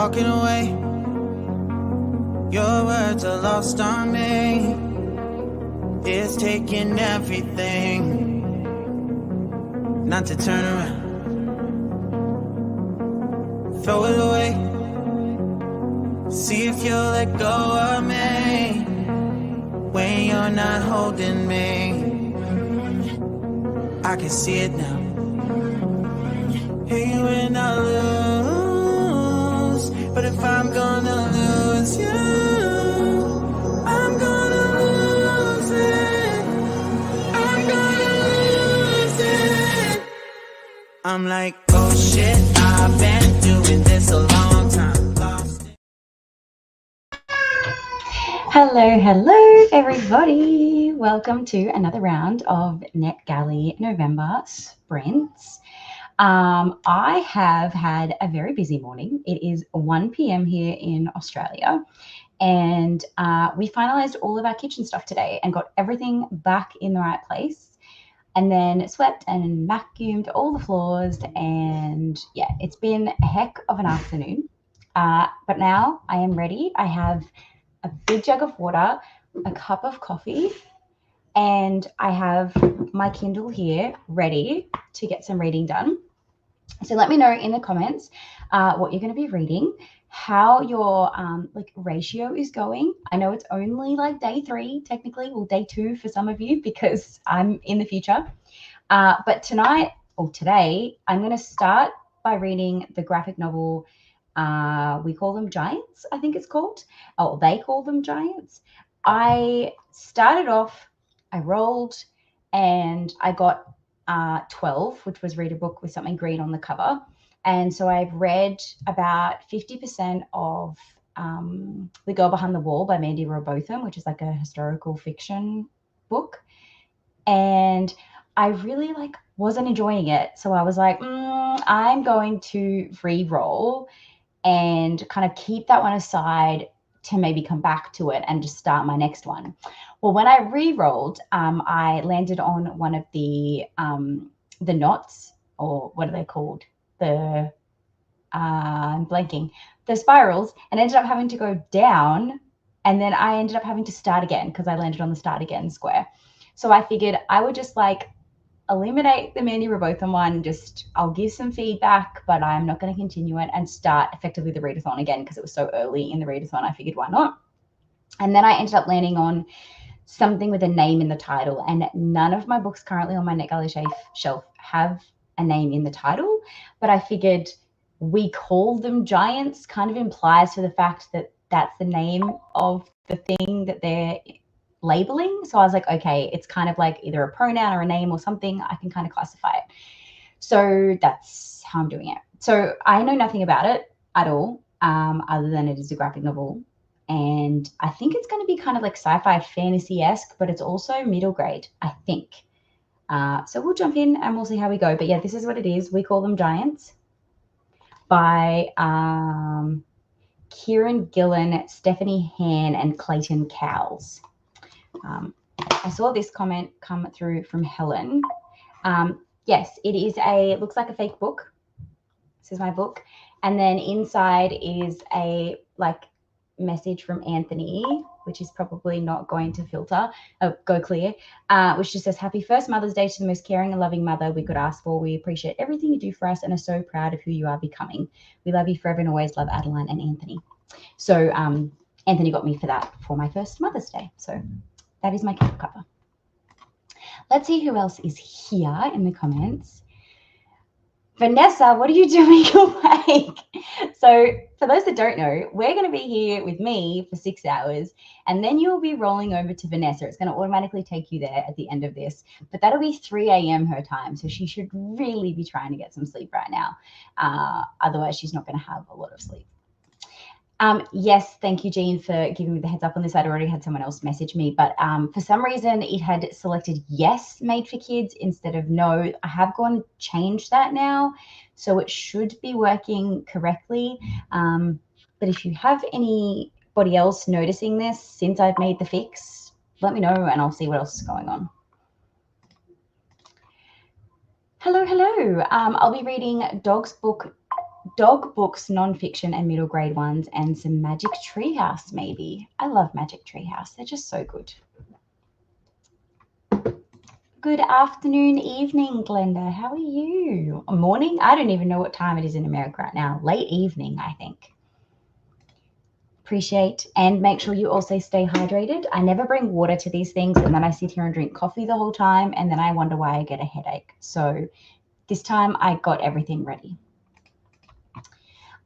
walking away. Your words are lost on me. It's taking everything not to turn around. Throw it away. See if you'll let go of me when you're not holding me. I can see it now. Hey, when I lose, but if I'm gonna lose you, I'm gonna lose it. I'm gonna lose it. I'm like, oh shit, I've been doing this a long time. Lost it. Hello, everybody. Welcome to another round of NetGalley November Sprints. I have had a very busy morning. It is 1 p.m. here in Australia, and we finalized all of our kitchen stuff today and got everything back in the right place, and then swept and vacuumed all the floors. And yeah, it's been a heck of an afternoon. But now I am ready. I have a big jug of water, a cup of coffee, and I have my Kindle here ready to get some reading done. So let me know in the comments what you're going to be reading, how your ratio is going. I know it's only like day 3 technically, or day 2 for some of you because I'm in the future. But tonight or today, I'm going to start by reading the graphic novel. We Call Them Giants, I think it's called. Oh, They Call Them Giants. I started off, I rolled, and I got 12, which was read a book with something green on the cover. And so I've read about 50% of The Girl Behind the Wall by Mandy Robotham, which is like a historical fiction book. And I really wasn't enjoying it. So I was like, I'm going to re-roll and kind of keep that one aside to maybe come back to it and just start my next one. Well, when I re-rolled, I landed on one of the knots, or what are they called? I'm blanking. The spirals, and ended up having to go down, and then I ended up having to start again because I landed on the start again square. So I figured I would just eliminate the Mandy Robotham one. I'll give some feedback, but I'm not going to continue it and start effectively the readathon again because it was so early in the readathon. I figured, why not? And then I ended up landing on something with a name in the title, and none of my books currently on my NetGalley shelf have a name in the title, but I figured We Call Them Giants kind of implies to the fact that that's the name of the thing that they're labeling. So I was like, okay, it's kind of like either a pronoun or a name or something. I can kind of classify it. So that's how I'm doing it. So I know nothing about it at all, other than it is a graphic novel. And I think it's going to be kind of like sci-fi fantasy-esque, but it's also middle grade, I think. So we'll jump in and we'll see how we go. But yeah, this is what it is. We Call Them Giants by Kieran Gillen, Stephanie Han, and Clayton Cowles. I saw this comment come through from Helen. Yes, it looks like a fake book. This is my book. And then inside is a message from Anthony, which is probably not going to go clear, which just says, happy first Mother's Day to the most caring and loving mother we could ask for. We appreciate everything you do for us and are so proud of who you are becoming. We love you forever and always. Love, Adeline and Anthony. So Anthony got me for that for my first Mother's Day. So that is my cover. Let's see who else is here in the comments. Vanessa, what are you doing awake? So for those that don't know, we're going to be here with me for 6 hours, and then you'll be rolling over to Vanessa. It's going to automatically take you there at the end of this, but that'll be 3 a.m. her time. So she should really be trying to get some sleep right now. Otherwise, she's not going to have a lot of sleep. Yes, thank you, Jean, for giving me the heads up on this. I'd already had someone else message me, but for some reason it had selected yes, made for kids instead of no. I have gone and changed that now, so it should be working correctly. But if you have anybody else noticing this since I've made the fix, let me know and I'll see what else is going on. Hello. I'll be reading Dog's Book dog books, nonfiction and middle grade ones, and some Magic Treehouse maybe. I love Magic Treehouse. They're just so good. Good afternoon, evening, Glenda. How are you? Morning? I don't even know what time it is in America right now. Late evening, I think. Appreciate and make sure you also stay hydrated. I never bring water to these things and then I sit here and drink coffee the whole time and then I wonder why I get a headache. So this time I got everything ready.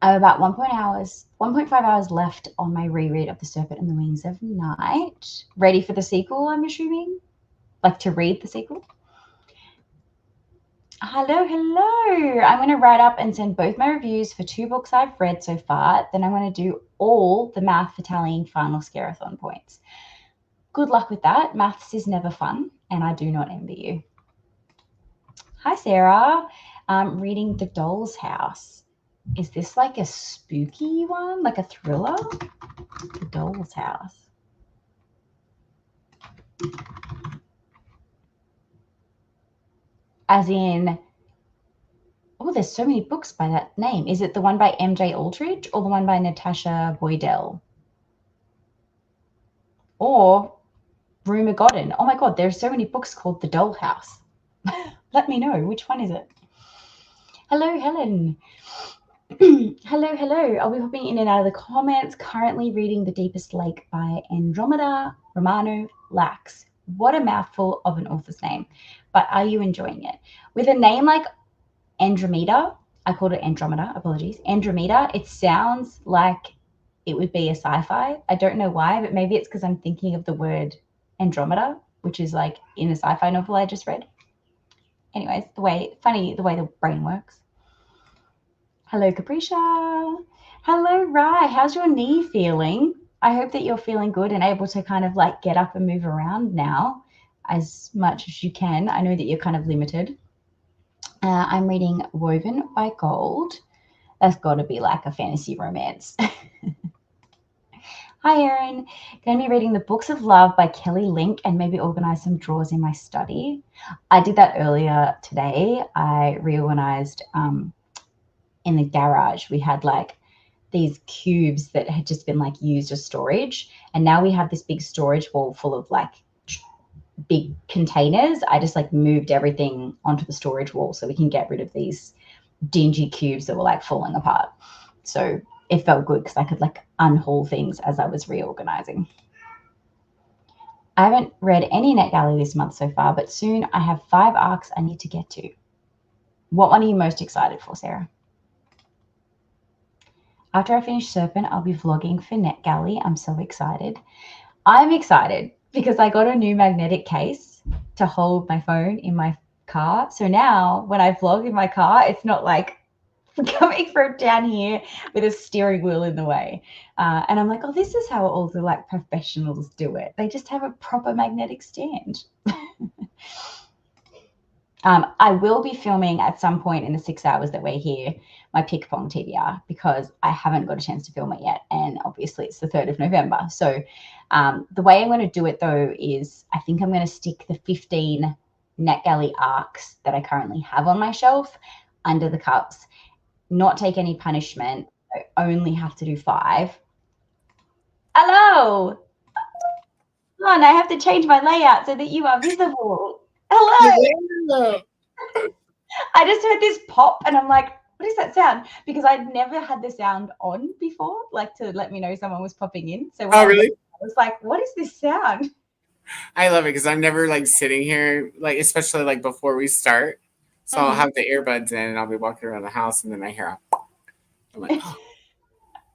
I have about 1.5 hours left on my reread of The Serpent and the Wings of Night. Ready for the sequel, I'm assuming? Like to read the sequel? Hello. I'm going to write up and send both my reviews for 2 books I've read so far. Then I'm going to do all the math for tallying final Scarathon points. Good luck with that. Maths is never fun, and I do not envy you. Hi, Sarah. Reading The Doll's House. Is this like a spooky one, like a thriller? The Doll's House. As in, oh, there's so many books by that name. Is it the one by MJ Aldridge or the one by Natasha Boydell? Or Rumor Godden? Oh my God, there's so many books called The Doll House. Let me know, which one is it? Hello, Helen. Hello. I'll be hopping in and out of the comments. Currently reading The Deepest Lake by Andromeda Romano Lax. What a mouthful of an author's name. But are you enjoying it? With a name like Andromeda, I called it Andromeda, apologies. Andromeda, it sounds like it would be a sci-fi. I don't know why, but maybe it's because I'm thinking of the word Andromeda, which is like in a sci-fi novel I just read. Anyways, the way the brain works. Hello, Capricia. Hello, Rai. How's your knee feeling? I hope that you're feeling good and able to kind of like get up and move around now as much as you can. I know that you're kind of limited. I'm reading Woven by Gold. That's got to be like a fantasy romance. Hi, Erin. Going to be reading The Books of Love by Kelly Link and maybe organize some drawers in my study. I did that earlier today. I reorganized in the garage. We had like these cubes that had just been like used as storage. And now we have this big storage wall full of like big containers. I just like moved everything onto the storage wall so we can get rid of these dingy cubes that were like falling apart. So it felt good because I could like unhaul things as I was reorganizing. I haven't read any NetGalley this month so far, but soon I have 5 arcs I need to get to. What one are you most excited for, Sarah? After I finish Serpent, I'll be vlogging for NetGalley. I'm so excited. I'm excited because I got a new magnetic case to hold my phone in my car. So now when I vlog in my car, it's not like coming from down here with a steering wheel in the way. And I'm like, oh, this is how all the like professionals do it. They just have a proper magnetic stand. I will be filming at some point in the 6 hours that we're here, my Pick Pong TBR, because I haven't got a chance to film it yet. And obviously it's the 3rd of November. So the way I'm going to do it though is I think I'm going to stick the 15 NetGalley arcs that I currently have on my shelf under the cups, not take any punishment. I only have to do 5. Hello. Come on, I have to change my layout so that you are visible. Hello. I just heard this pop and I'm like, what is that sound? Because I'd never had the sound on before, like to let me know someone was popping in. So when really? I was like, what is this sound? I love it because I'm never like sitting here, like especially like before we start. So I'll have the earbuds in and I'll be walking around the house and then I hear I'm like, oh.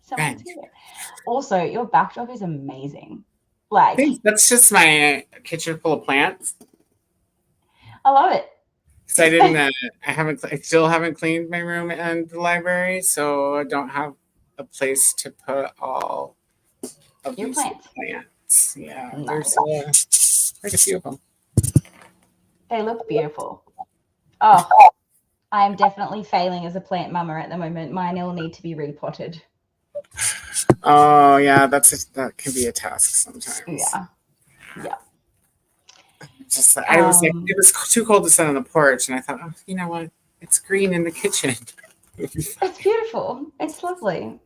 Someone's here. Also, your backdrop is amazing. Like, thanks. That's just my kitchen full of plants. I love it. So I still haven't cleaned my room and the library, so I don't have a place to put all of your these plants. Yeah, nice. There's quite a few of them. They look beautiful. Oh, I am definitely failing as a plant mama at the moment. Mine will need to be repotted. Oh yeah, that can be a task sometimes. Yeah. I was like, it was too cold to sit on the porch, and I thought, oh, you know what? It's green in the kitchen. It's beautiful. It's lovely.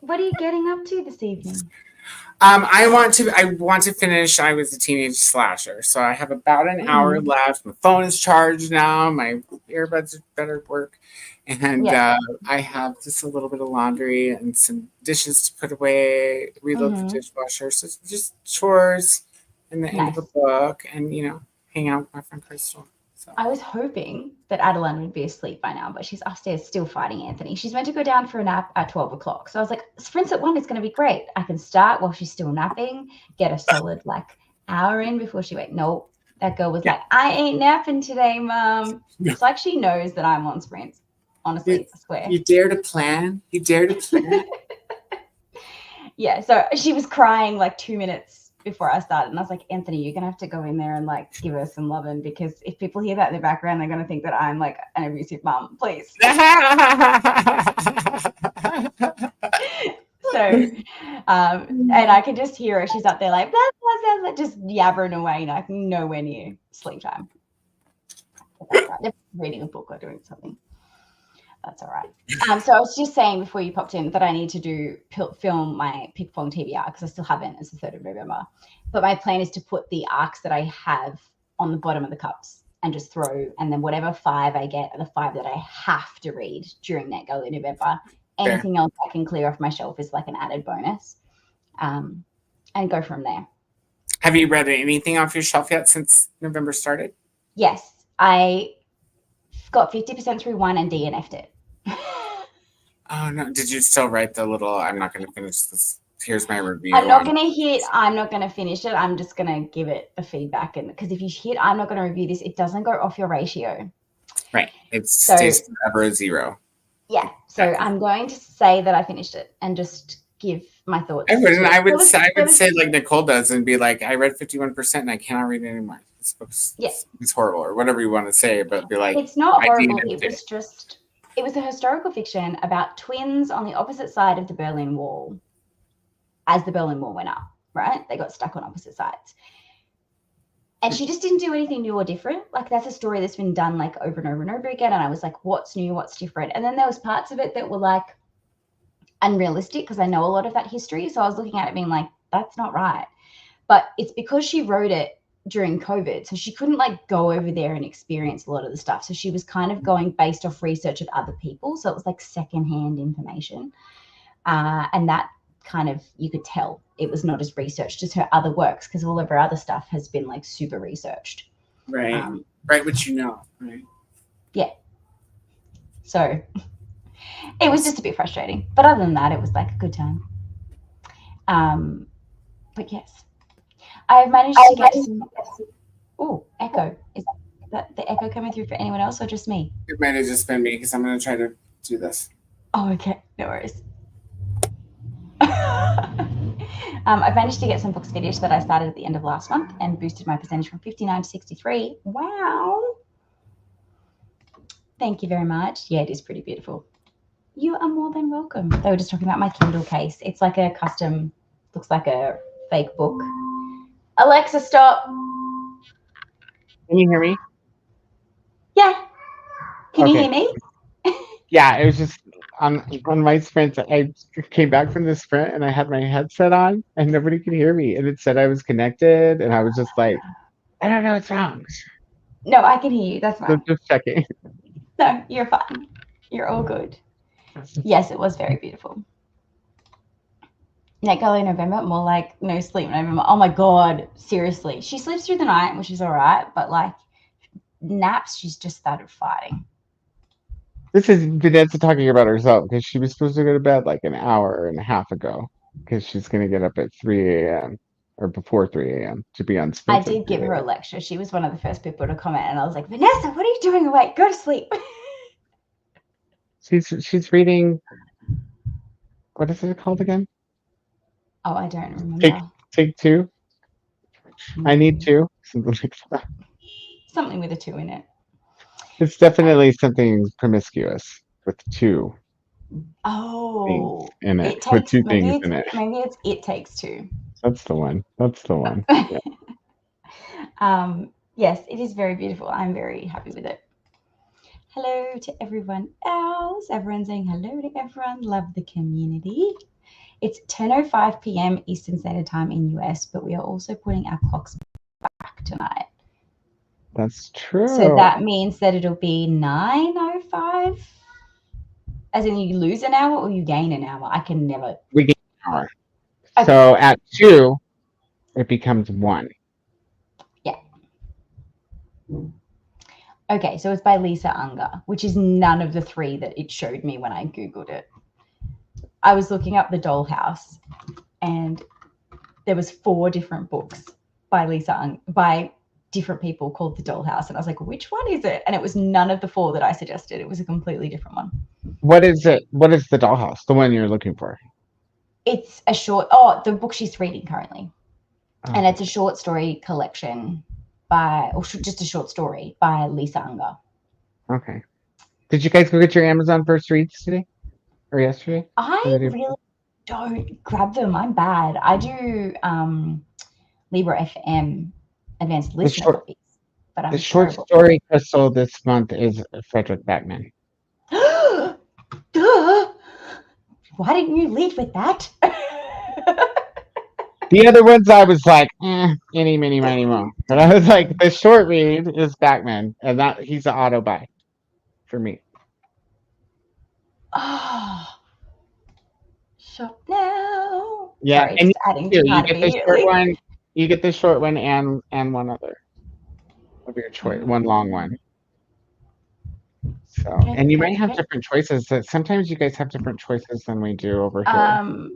What are you getting up to this evening? I want to finish. I was a teenage slasher, so I have about an hour left. My phone is charged now. My earbuds better work, and I have just a little bit of laundry and some dishes to put away. Reload the dishwasher. So it's just chores and the end of a book, and hang out with my friend Krystal. So. I was hoping that Adeline would be asleep by now, but she's upstairs still fighting Anthony. She's meant to go down for a nap at 12 o'clock. So I was like, sprints at 1 is going to be great. I can start while she's still napping, get a solid hour in before she wakes. No, that girl was like, I ain't napping today, Mom. It's like she knows that I'm on sprints. Honestly, I swear. You dare to plan? You dare to plan? Yeah, so she was crying 2 minutes before I started, and I was like, Anthony, you're gonna have to go in there and give her some loving, because if people hear that in the background, they're gonna think that I'm an abusive mom. Please. So and I could just hear her. She's up there blah, blah, blah, just yabbering away, nowhere near sleep time. They're reading a book or doing something. That's all right. So I was just saying before you popped in that I need to film my Pick Fong TBR, because I still haven't. It's the 3rd of November. But my plan is to put the arcs that I have on the bottom of the cups and just throw, and then whatever 5 I get are the 5 that I have to read during NetGalley November. Anything else I can clear off my shelf is an added bonus, and go from there. Have you read anything off your shelf yet since November started? Yes. I got 50% through one and DNF'd it. Oh, no. Did you still write the little, I'm not going to finish this, here's my review? I'm not going to finish it. I'm just going to give it the feedback. And because if you hit, I'm not going to review this, it doesn't go off your ratio. Right. It stays forever a 0. Yeah. So I'm going to say that I finished it and just give my thoughts. I wouldn't. I would say like Nicole does and be like, I read 51% and I cannot read it anymore. This book's it's horrible, or whatever you want to say, but be like, it's not horrible. It was a historical fiction about twins on the opposite side of the Berlin Wall as the Berlin Wall went up, right? They got stuck on opposite sides. And she just didn't do anything new or different. That's a story that's been done over and over and over again. And I was like, what's new? What's different? And then there was parts of it that were unrealistic, because I know a lot of that history. So I was looking at it being like, that's not right. But it's because she wrote it during COVID. So she couldn't go over there and experience a lot of the stuff. So she was kind of going based off research of other people. So it was secondhand information. And that kind of, you could tell it was not as researched as her other works, because all of her other stuff has been super researched. Right. Right. Which right. Yeah. So it was just a bit frustrating. But other than that, it was a good time. But yes. I've managed to get some. Oh, echo. Is that the echo coming through for anyone else or just me? It might have just been me, because I'm going to try to do this. Oh, okay. No worries. I've managed to get some books finished that I started at the end of last month and boosted my percentage from 59 to 63. Wow. Thank you very much. Yeah, it is pretty beautiful. You are more than welcome. They were just talking about my Kindle case. It's a custom, looks like a fake book. Alexa, stop. Can you hear me? Yeah. Can you hear me? Yeah, it was just on my sprint. I came back from the sprint and I had my headset on and nobody could hear me. And it said I was connected and I was just like, I don't know what's wrong. No, I can hear you. That's fine. Just checking. No, you're fine. You're all good. Yes, it was very beautiful. NetGalley November, more no sleep November. Oh my God, seriously. She sleeps through the night, which is all right, but naps, she's just started fighting. This is Vanessa talking about herself, because she was supposed to go to bed an hour and a half ago, because she's going to get up at 3 a.m. or before 3 a.m. to be on sprint. I did give her a lecture. She was one of the first people to comment, and I was like, Vanessa, what are you doing awake? Go to sleep. She's reading, what is it called again? Oh, I don't remember. Take 2. I need 2. Something like that. Something with a 2 in it. It's definitely something promiscuous with 2. Oh, things in it. With 2 things in it. Maybe it's It Takes 2. That's the one. Yeah. Yes, it is very beautiful. I'm very happy with it. hello to everyone else. Everyone's saying hello to everyone. Love the community. It's 10:05 p.m. Eastern Standard Time in US, but we are also putting our clocks back tonight. That's true. So that means that it'll be 9:05. As in, you lose an hour or you gain an hour. I can never. We gain an hour. Okay. So at 2, it becomes 1. Yeah. Okay, so it's by Lisa Unger, which is none of the 3 that it showed me when I Googled it. I was looking up The Dollhouse, and there was 4 different books by by different people called The Dollhouse, and I was like, which one is it? And it was none of the 4 that I suggested. It was a completely different one. What is it? What is The Dollhouse? The one you're looking for? It's a the book she's reading currently. Oh. And it's a short story collection just a short story by Lisa Unger. Okay. Did you guys go get your Amazon first reads today or yesterday? I really don't grab them. I'm bad. I do Libra FM advanced listener copies, but I'm the short story Krystal this month is Frederick Backman. Duh! Why didn't you lead with that? The other ones I was like, any, mini, miny, mo. But I was like, the short read is Backman, and that he's an auto buy for me. Oh, shop now. Yeah, sorry, and just adding you to that get the short one. You get the short one and one other of your choice, one long one. So, and you might have different choices. Sometimes you guys have different choices than we do over here.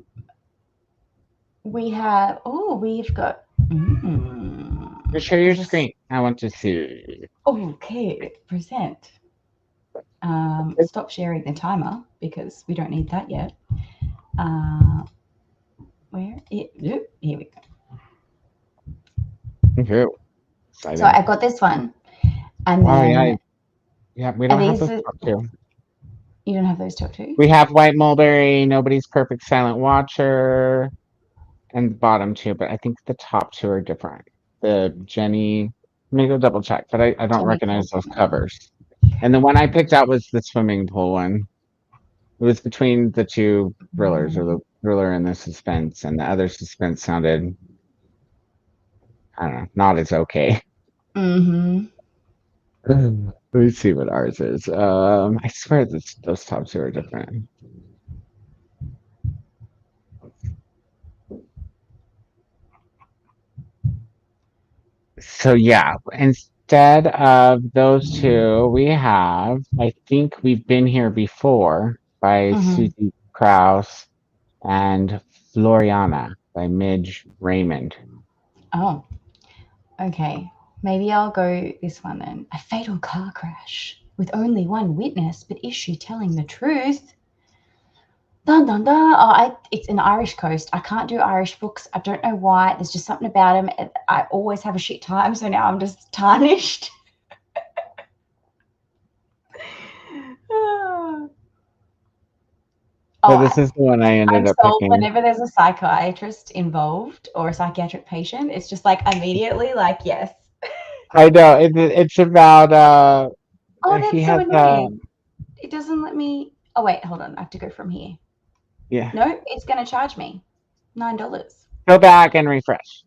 We've got. Share your screen. I want to see. Okay, present. Stop sharing the timer because we don't need that yet. Here we go. Okay. So I got this one, and then we don't have those top 2. You don't have those top 2? We have White Mulberry, Nobody's Perfect Silent Watcher, and the bottom 2, but I think the top 2 are different. The Jenny, let me go double check, but I don't recognize those covers. And the one I picked out was the swimming pool one. It was between the 2 thrillers, or the thriller and the suspense, and the other suspense sounded, I don't know, not as okay. Mm-hmm. Let me see what ours is. I swear those top 2 are different. So yeah, instead of those 2, we have, I think we've been here before, by Susie Krauss and Floriana by Midge Raymond. Oh, okay. Maybe I'll go this one then. A fatal car crash with only one witness, but is she telling the truth? Dun dun dun. Oh, it's an Irish coast. I can't do Irish books. I don't know why. There's just something about them. I always have a shit time, so now I'm just tarnished. So this is the one I ended up picking. Whenever there's a psychiatrist involved or a psychiatric patient, it's just like immediately like, yes. I know. It's about that's so annoying. It doesn't let me. Oh wait, hold on. I have to go from here. Yeah. No, it's gonna charge me $9. Go back and refresh.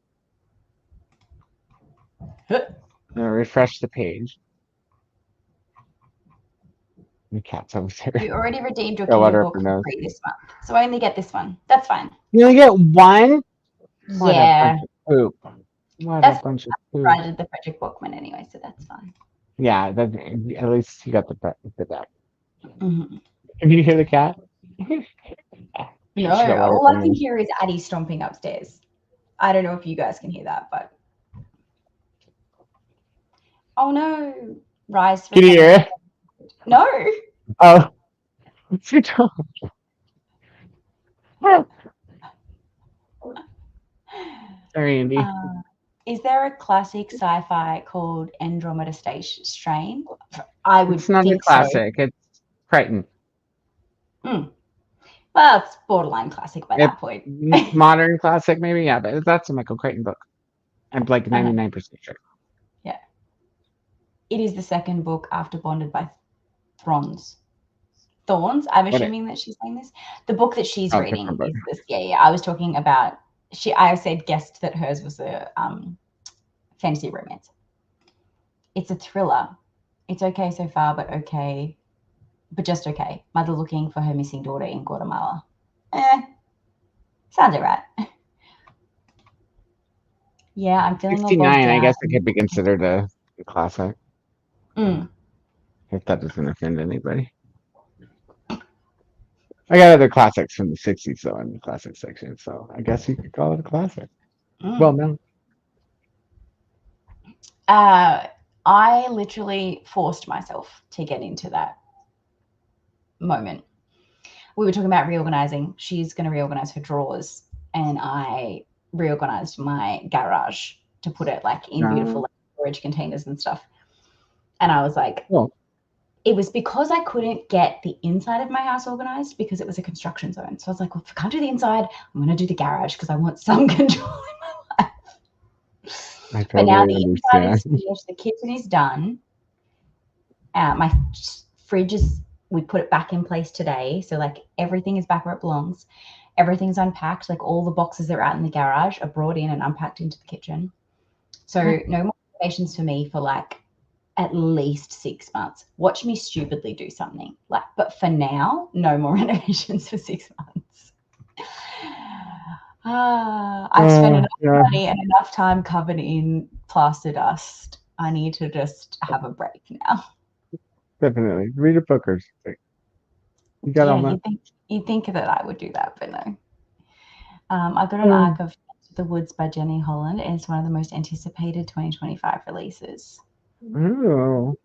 Refresh the page. The cat's over there. You already redeemed your Kindle book for free this month, so I only get this one. That's fine. You only get one? Yeah. Poop. That's a bunch of poop. I did the Frederick Bookman anyway, so that's fine. Yeah, at least you got the back. Mm-hmm. Can you hear the cat? No, all I can hear is Addie stomping upstairs. I don't know if you guys can hear that, but oh no, Rise. Can you hear it? No. Oh, what's your dog? Sorry, Andy. Is there a classic sci-fi called Andromeda Strain? I would. It's not a classic. So. It's Crichton. Well, it's borderline classic by that point. Modern classic, maybe, yeah, but that's a Michael Crichton book. I'm like 99% sure. Yeah. It is the second book after Bonded by Thorns. I'm What assuming that she's saying this. The book that she's Oh, reading different book. is this. Yeah. I was talking about. I said guessed that hers was a fantasy romance. It's a thriller. It's okay so far, but just okay. Mother looking for her missing daughter in Guatemala. Sounds alright. Yeah, I'm feeling all bogged 69, I down. guess it could be considered a classic, Mm. if that doesn't offend anybody. I got other classics from the 60s, though, in the classic section, so I guess you could call it a classic. Well, no. I literally forced myself to get into that moment. We were talking about reorganizing. She's going to reorganize her drawers, and I reorganized my garage to put it like in beautiful storage containers and stuff. And I was like, it was because I couldn't get the inside of my house organized because it was a construction zone. So I was like, well, if I can't do the inside, I'm going to do the garage because I want some control in my life. But now the inside is finished, the kitchen is done. My fridge we put it back in place today. So like everything is back where it belongs. Everything's unpacked. Like all the boxes that are out in the garage are brought in and unpacked into the kitchen. So no more renovations for me for like at least 6 months. Watch me stupidly do something but for now, no more renovations for 6 months. I've spent enough money and enough time covered in plaster dust. I need to just have a break now. Definitely. Read a book or something. You got all that. You'd think that I would do that, but no. I got an arc of The Woods by Jenny Holland, and it's one of the most anticipated 2025 releases. Oh.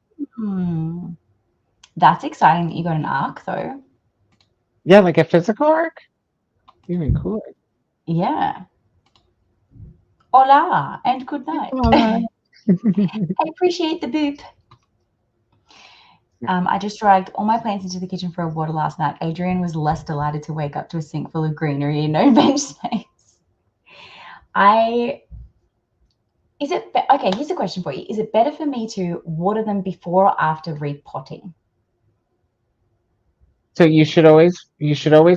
That's exciting that you got an arc, though. Yeah, like a physical arc? Even cooler. Yeah. Hola, and good night. I appreciate the boop. I just dragged all my plants into the kitchen for a water last night. Adrian was less delighted to wake up to a sink full of greenery and no bench space. Okay, here's a question for you. Is it better for me to water them before or after repotting? So you should always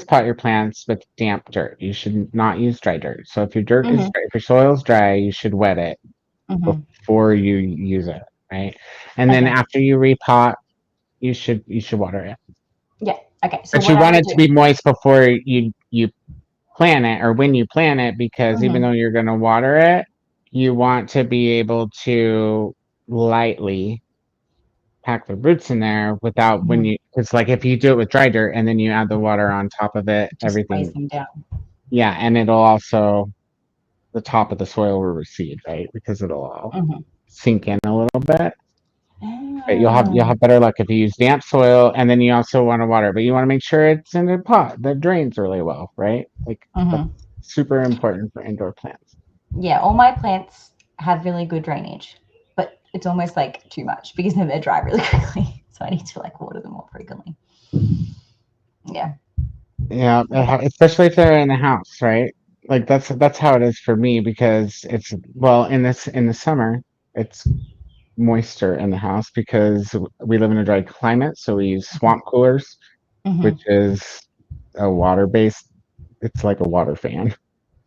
pot your plants with damp dirt. You should not use dry dirt. So if your dirt is dry, if your soil's dry, you should wet it before you use it, right? And then after you repot, you should water it. Yeah. Okay. So but you want it to be moist before you plant it, or when you plant it, because even though you're going to water it, you want to be able to lightly pack the roots in there without because like if you do it with dry dirt and then you add the water on top of it, just everything them down. Yeah, and it'll also the top of the soil will recede, right? Because it'll all sink in a little bit. But you'll have better luck if you use damp soil, and then you also want to water, but you want to make sure it's in a pot that drains really well, right? Like that's super important for indoor plants. Yeah, all my plants have really good drainage, but it's almost like too much because then they're dry really quickly. So I need to like water them more frequently. Yeah. Yeah, especially if they're in the house, right? Like that's how it is for me, because it's in the summer it's moisture in the house because we live in a dry climate, so we use swamp coolers, which is a water-based. It's like a water fan,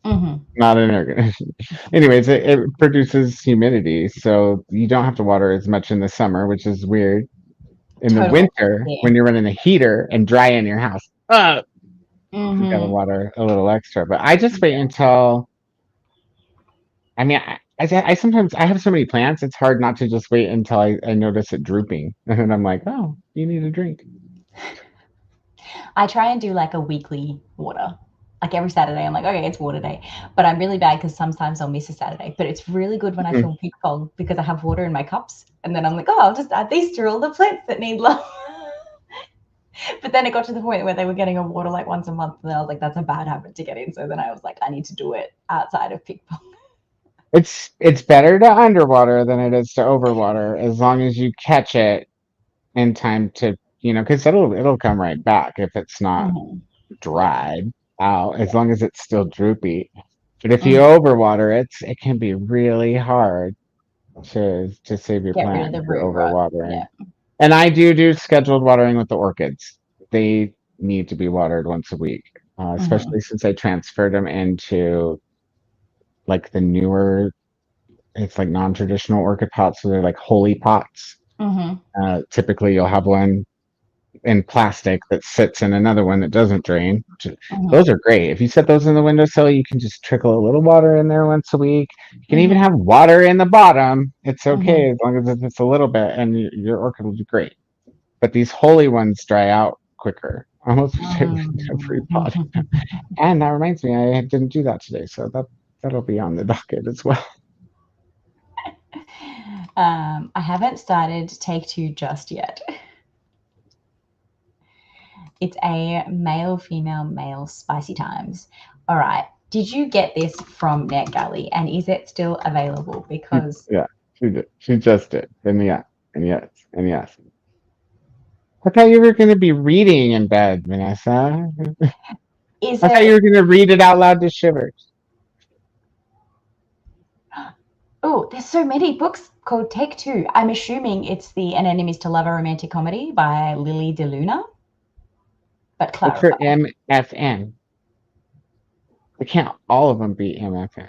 not an air conditioner. Anyways, it produces humidity, so you don't have to water as much in the summer, which is weird. In the winter, when you're running a heater and dry in your house, you gotta water a little extra. But I just wait until. I mean, I sometimes I have so many plants. It's hard not to just wait until I notice it drooping, and then I'm like, oh, you need a drink. I try and do like a weekly water. Like every Saturday, I'm like, okay, it's water day. But I'm really bad because sometimes I'll miss a Saturday. But it's really good when I feel ping pong because I have water in my cups. And then I'm like, oh, I'll just add these to all the plants that need love. But then it got to the point where they were getting a water like once a month. And I was like, that's a bad habit to get in. So then I was like, I need to do it outside of ping pong. It's better to underwater than it is to overwater, as long as you catch it in time to, because it'll come right back if it's not dried out, as long as it's still droopy. But if you overwater it can be really hard to save your plant if you're overwatering. And I do scheduled watering with the orchids. They need to be watered once a week, Hmm. especially since I transferred them into like the newer, it's like non-traditional orchid pots. So they're like holy pots. Hmm. Typically, you'll have one in plastic that sits in another one that doesn't drain. Hmm. Those are great. If you set those in the windowsill, you can just trickle a little water in there once a week. You can even Hmm. have water in the bottom. It's Hmm. okay as long as it's a little bit, and your orchid will do great. But these holy ones dry out quicker. I almost wish I would have repotted them. And that reminds me, I didn't do that today, so that'll be on the docket as well. I haven't started Take Two just yet. It's a male, female, male spicy times. All right. Did you get this from NetGalley and is it still available? Because Yeah, she did. She just did. And yeah, and yes, and yes. I thought you were going to be reading in bed, Vanessa. is I thought you it? were going to read it out loud to Shivers. Oh, there's so many books called Take Two. I'm assuming it's the An Enemies to Lover romantic comedy by Lily DeLuna, but Look for clarify. MFN. They can't all of them be MFN.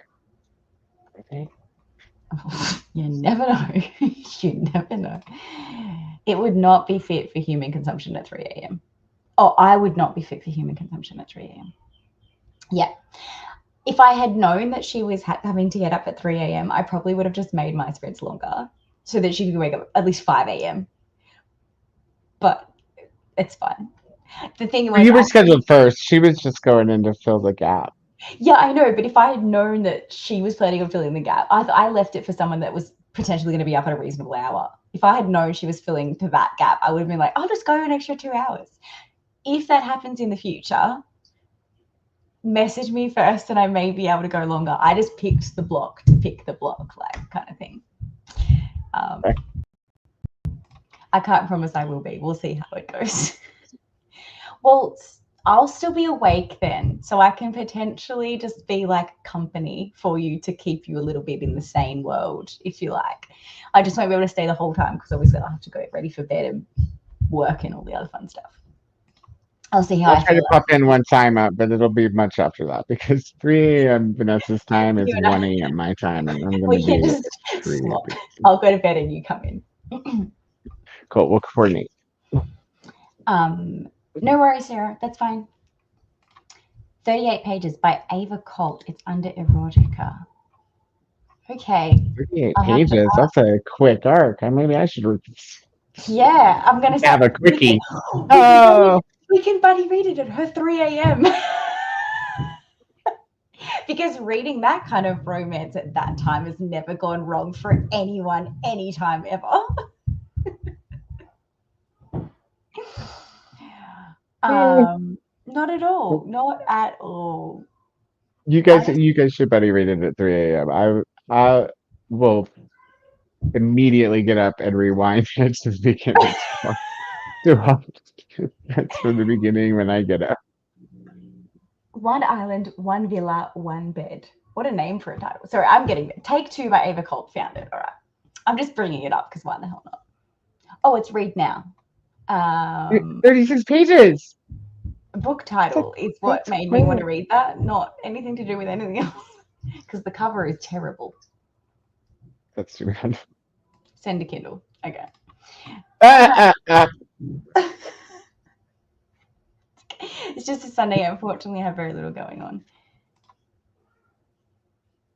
Okay. You never know. You never know. It would not be fit for human consumption at 3 a.m. Oh, I would not be fit for human consumption at 3 a.m. Yeah. If I had known that she was having to get up at 3 a.m., I probably would have just made my sprints longer so that she could wake up at least 5 a.m. But it's fine. The thing Well, was, you were scheduled first. She was just going in to fill the gap. yeah, I know. But if I had known that she was planning on filling the gap, I left it for someone that was potentially going to be up at a reasonable hour. If I had known she was filling to that gap, I would have been like, I'll just go an extra 2 hours. If that happens in the future, message me first and I may be able to go longer. I just picked the block to pick the block, like kind of thing. Um, Okay. I can't promise I will be. We'll see how it goes. Well, I'll still be awake then, so I can potentially just be like company for you to keep you a little bit in the sane world, if you like. I just won't be able to stay the whole time because obviously I'll have to go get ready for bed and work and all the other fun stuff. I'll see how I'll I try feel. to pop in one time up, but it'll be much after that because 3 a.m. Vanessa's time is You and I, 1 a.m. my time, and I'm going to we can be just extremely swap. I'll go to bed and you come in. cool. We'll coordinate. Um, no worries, Sarah. That's fine. 38 pages by Ava Colt. It's under erotica. Okay. 38 I'll have to. pages. That's a quick arc. Maybe I should Yeah, I'm gonna have start. a We can, quickie. we can Oh, buddy read it at her 3 a.m. Because reading that kind of romance at that time has never gone wrong for anyone, anytime ever. Not at all. Not at all. you guys should buddy read it at 3 a.m. I will immediately get up and rewind it to the beginning. That's from the beginning when I get up. One island, one villa, one bed. What a name for a title. Sorry, I'm getting it. Take Two by Ava Colt found it. All right. I'm just bringing it up because why the hell not? Oh, it's read now. 36 pages. Book title is what That's made me want quick. to read that, not anything to do with anything else. Because the cover is terrible. That's too bad. Send a Kindle. Okay. Ah, ah, ah. It's just a Sunday. Unfortunately, I have very little going on.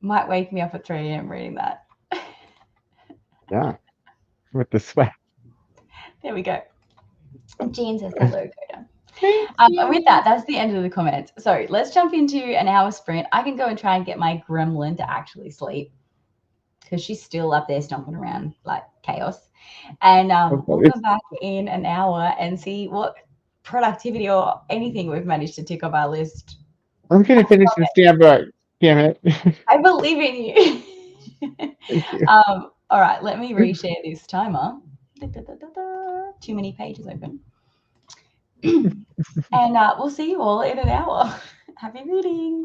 Might wake me up at 3 a.m. reading that. Yeah, with the sweat. There we go. Jean says hello, Koda. Thank With you. that, that's the end of the comments. So let's jump into an hour sprint. I can go and try and get my gremlin to actually sleep because she's still up there stomping around like chaos. And we'll come back in an hour and see what productivity or anything we've managed to tick off our list. I'm gonna finish this damn book. Damn it. I believe in you. Thank you. All right, let me reshare this timer. Too many pages open. And we'll see you all in an hour. Happy reading.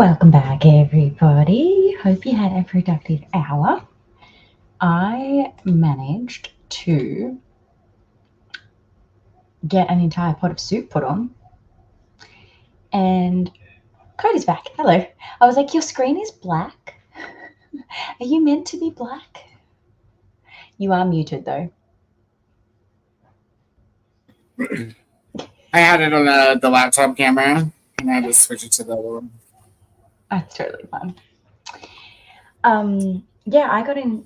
Welcome back, everybody. Hope you had a productive hour. I managed to get an entire pot of soup put on, and Cody's back. Hello. I was like, your screen is black. Are you meant to be black? You are muted, though. I had it on the laptop camera, and I had to switch it to the other one. That's totally fine. Yeah, I got in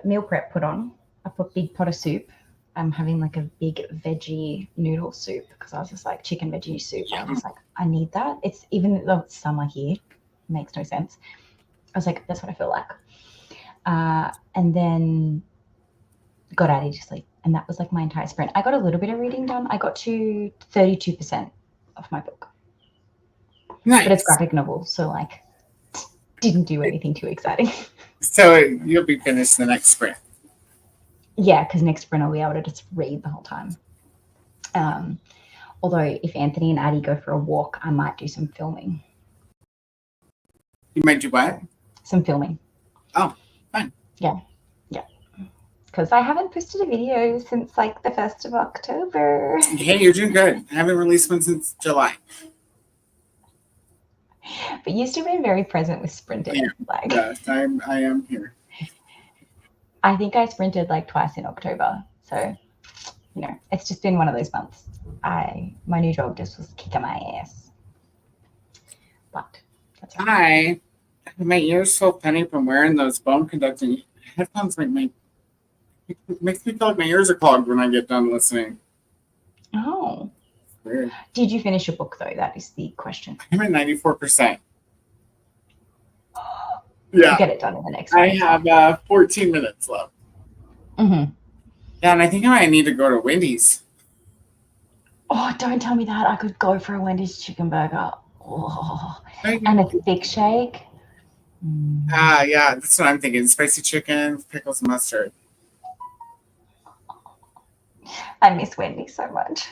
meal prep put on. I put big pot of soup. I'm having like a big veggie noodle soup because I was just like chicken veggie soup. I was like, I need that. It's even though it's summer here, it makes no sense. I was like, that's what I feel like. And then got Addie to sleep, and that was like my entire sprint. I got a little bit of reading done. I got to 32% of my book. Nice. But it's graphic novel, so like didn't do anything too exciting. So you'll be finished the next sprint. Yeah, because next sprint I'll be able to just read the whole time. Although if Anthony and Addie go for a walk, I might do some filming. You might do what? Some filming. Oh, fine. Yeah. Because I haven't posted a video since like the 1st of October. Hey, you're doing good. I haven't released one since July. But you've still been very present with sprinting. Yeah. Like, Yes, I am here. I think I sprinted like twice in October. So, you know, it's just been one of those months. My new job just was kicking my ass. But that's right. My ears so funny from wearing those bone conducting headphones. Makes me feel like my ears are clogged when I get done listening. Oh. Weird. Did you finish your book, though? That is the question. I'm at 94%. You'll Yeah. get it done in the next one. I have 14 minutes left. Mm-hmm. Yeah, and I think I need to go to Wendy's. Oh, don't tell me that. I could go for a Wendy's chicken burger. Oh. Right. And a thick shake. Yeah, that's what I'm thinking. Spicy chicken, pickles, and mustard. I miss Wendy's so much.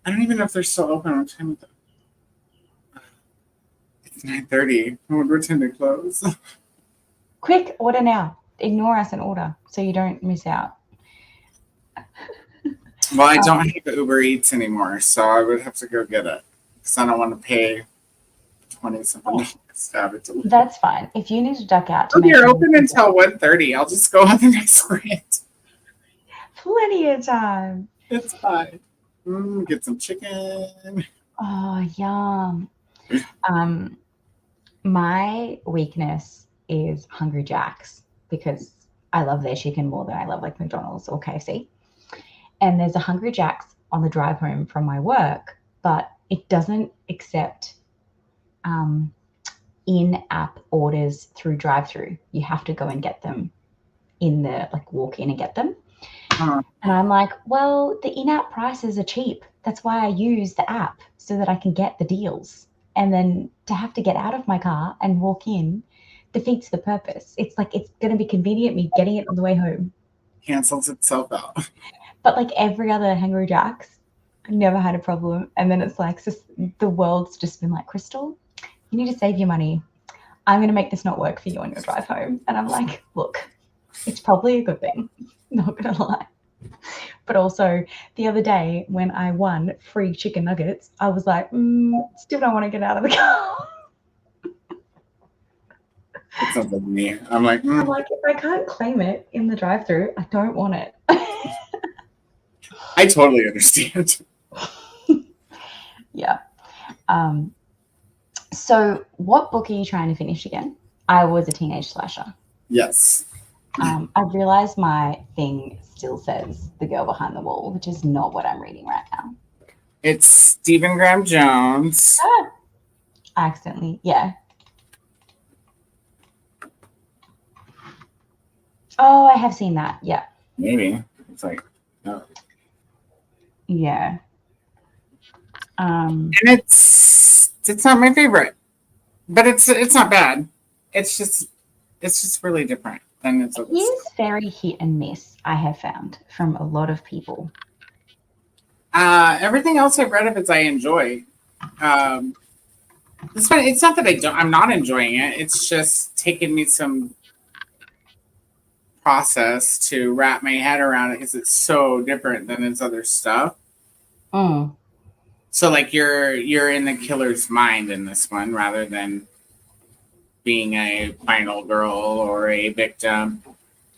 I don't even know if they're still open on time. It's 9:30. I wonder what time they close. Quick, order now. Ignore us and order so you don't miss out. Well, I don't have Uber Eats anymore, so I would have to go get it because I don't want to pay 20-something to have it delivered. That's fine. If you need to duck out to Oh, make they're it- open until 1:30. I'll just go on the next sprint. Plenty of time. It's fine. Get some chicken. Oh, yum. My weakness is Hungry Jack's because I love their chicken more than I love like McDonald's or KFC. And there's a Hungry Jack's on the drive home from my work, but it doesn't accept in-app orders through drive-through. You have to go and get them in the like walk in and get them. Huh. And I'm like, well, the in-app prices are cheap. That's why I use the app so that I can get the deals. And then to have to get out of my car and walk in defeats the purpose. It's like it's going to be convenient me getting it on the way home. Cancels itself out. But like every other Hungry Jack's, I never had a problem. And then it's like just, the world's just been like, Krystal, you need to save your money. I'm going to make this not work for you on your drive home. And I'm like, look, it's probably a good thing. Not going to lie. But also the other day when I won free chicken nuggets, I was like, still don't want to get out of the car. It sounds like me. I'm like, I'm like, if I can't claim it in the drive-thru, I don't want it. I totally understand. Yeah. So what book are you trying to finish again? I was a teenage slasher. Yes. I realized my thing still says The Girl Behind the Wall, which is not what I'm reading right now. It's Stephen Graham Jones. Accidentally, yeah. Oh, I have seen that. Yeah. Maybe. It's like, no. Yeah. And it's not my favorite, but it's not bad. It's just really different than it's. It is very hit and miss, I have found, from a lot of people. Everything else I've read of it I enjoy. It's funny. It's not that I'm not enjoying it. It's just taken me some process to wrap my head around it because it's so different than his other stuff. Mm. So like you're in the killer's mind in this one rather than being a final girl or a victim.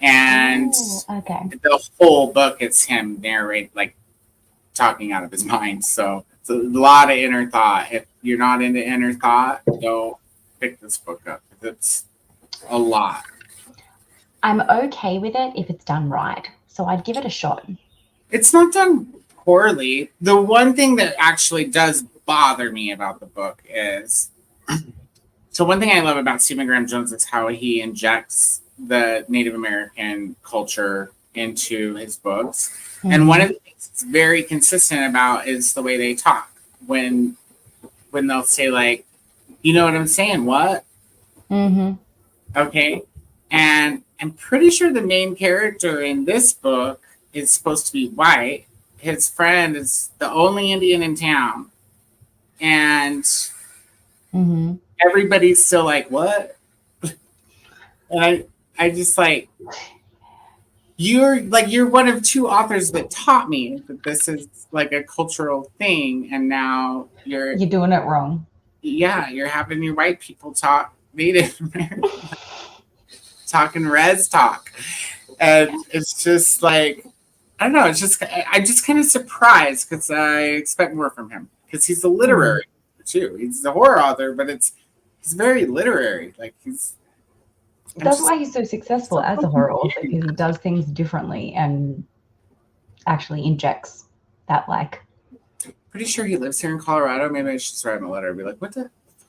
And okay. the whole book it's him narrate like talking out of his mind. So it's a lot of inner thought. If you're not into inner thought, don't pick this book up. It's a lot. I'm okay with it if it's done right. So I'd give it a shot. It's not done poorly. The one thing that actually does bother me about the book is so one thing I love about Stephen Graham Jones is how he injects the Native American culture into his books. Mm-hmm. And one of the things it's very consistent about is the way they talk. When they'll say like, you know what I'm saying? What? Mm-hmm. Okay. And I'm pretty sure the main character in this book is supposed to be white. His friend is the only Indian in town. And everybody's still like, what? And I just like, you're one of two authors that taught me that this is like a cultural thing. And now you're doing it wrong. Yeah. You're having your white people talk Native American. Talking res talk, and it's just like I don't know. It's just I'm just kind of surprised because I expect more from him because he's a literary too. He's a horror author, but he's very literary. Like that's why he's so successful as a horror author because he does things differently and actually injects that like. Pretty sure he lives here in Colorado. Maybe I should just write him a letter and be like, "What the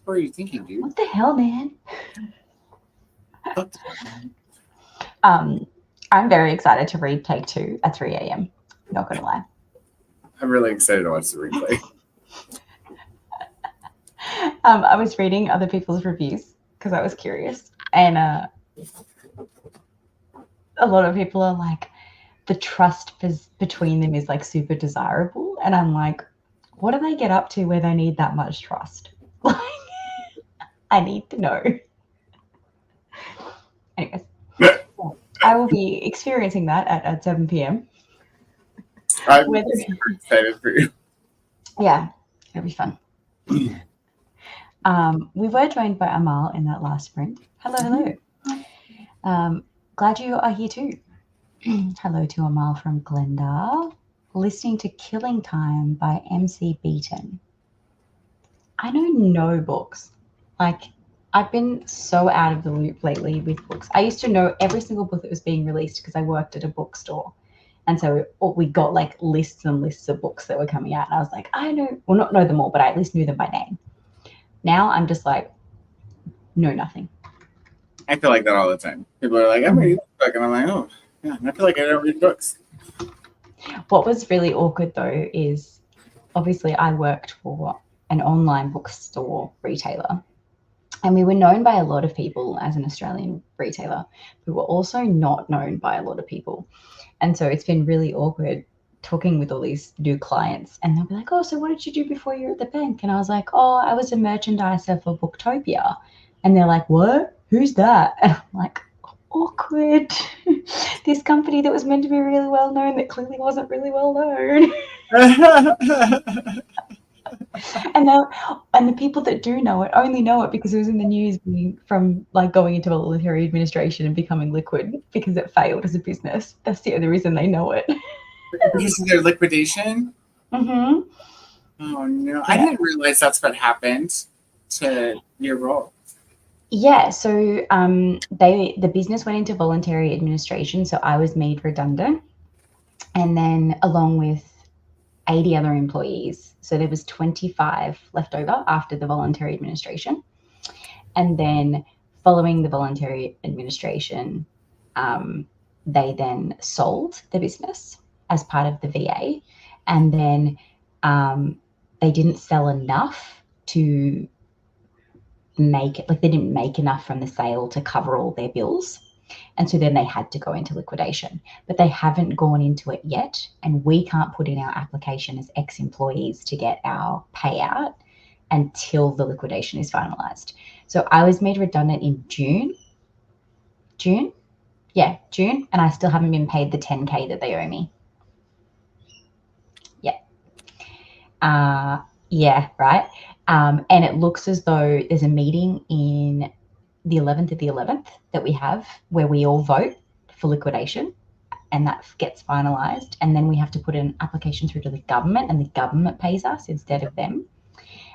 fuck are you thinking, dude? What the hell, man?" I'm very excited to read Take 2 at 3 a.m. Not gonna lie. I'm really excited to watch the replay. I was reading other people's reviews because I was curious, and a lot of people are like, the trust between them is like super desirable, and I'm like, what do they get up to where they need that much trust? Like, I need to know. Anyways, I will be experiencing that at 7 p.m. I'm super excited for you. Yeah, it'll be fun. We were joined by Amal in that last sprint. Hello. Glad you are here too. Hello to Amal from Glendale. Listening to Killing Time by MC Beaton. I know no books. Like, I've been so out of the loop lately with books. I used to know every single book that was being released because I worked at a bookstore. And so we got like lists and lists of books that were coming out. And I was like, I not know them all, but I at least knew them by name. Now I'm just like, know nothing. I feel like that all the time. People are like, I'm reading this book. And I'm like, oh, yeah. I feel like I don't read books. What was really awkward though is obviously I worked for an online bookstore retailer. And we were known by a lot of people as an Australian retailer. We were also not known by a lot of people. And so it's been really awkward talking with all these new clients. And they'll be like, oh, so what did you do before you were at the bank? And I was like, oh, I was a merchandiser for Booktopia. And they're like, what? Who's that? And I'm like, awkward. This company that was meant to be really well known that clearly wasn't really well known. And the people that do know it only know it because it was in the news from like going into voluntary administration and becoming liquid because it failed as a business. That's the only reason they know it. Because of their liquidation? Mm-hmm. Oh no. Yeah. I didn't realize that's what happened to your role. Yeah, so the business went into voluntary administration, so I was made redundant. And then along with 80 other employees. So there was 25 left over after the voluntary administration. And then following the voluntary administration, they then sold the business as part of the VA. And then they didn't sell enough to make it, like they didn't make enough from the sale to cover all their bills. And so then they had to go into liquidation, but they haven't gone into it yet. And we can't put in our application as ex-employees to get our payout until the liquidation is finalized. So I was made redundant in June. June, and I still haven't been paid the 10K that they owe me. Yeah, right. And it looks as though there's a meeting in the 11th of the 11th that we have where we all vote for liquidation, and that gets finalized. And then we have to put an application through to the government, and the government pays us instead of them.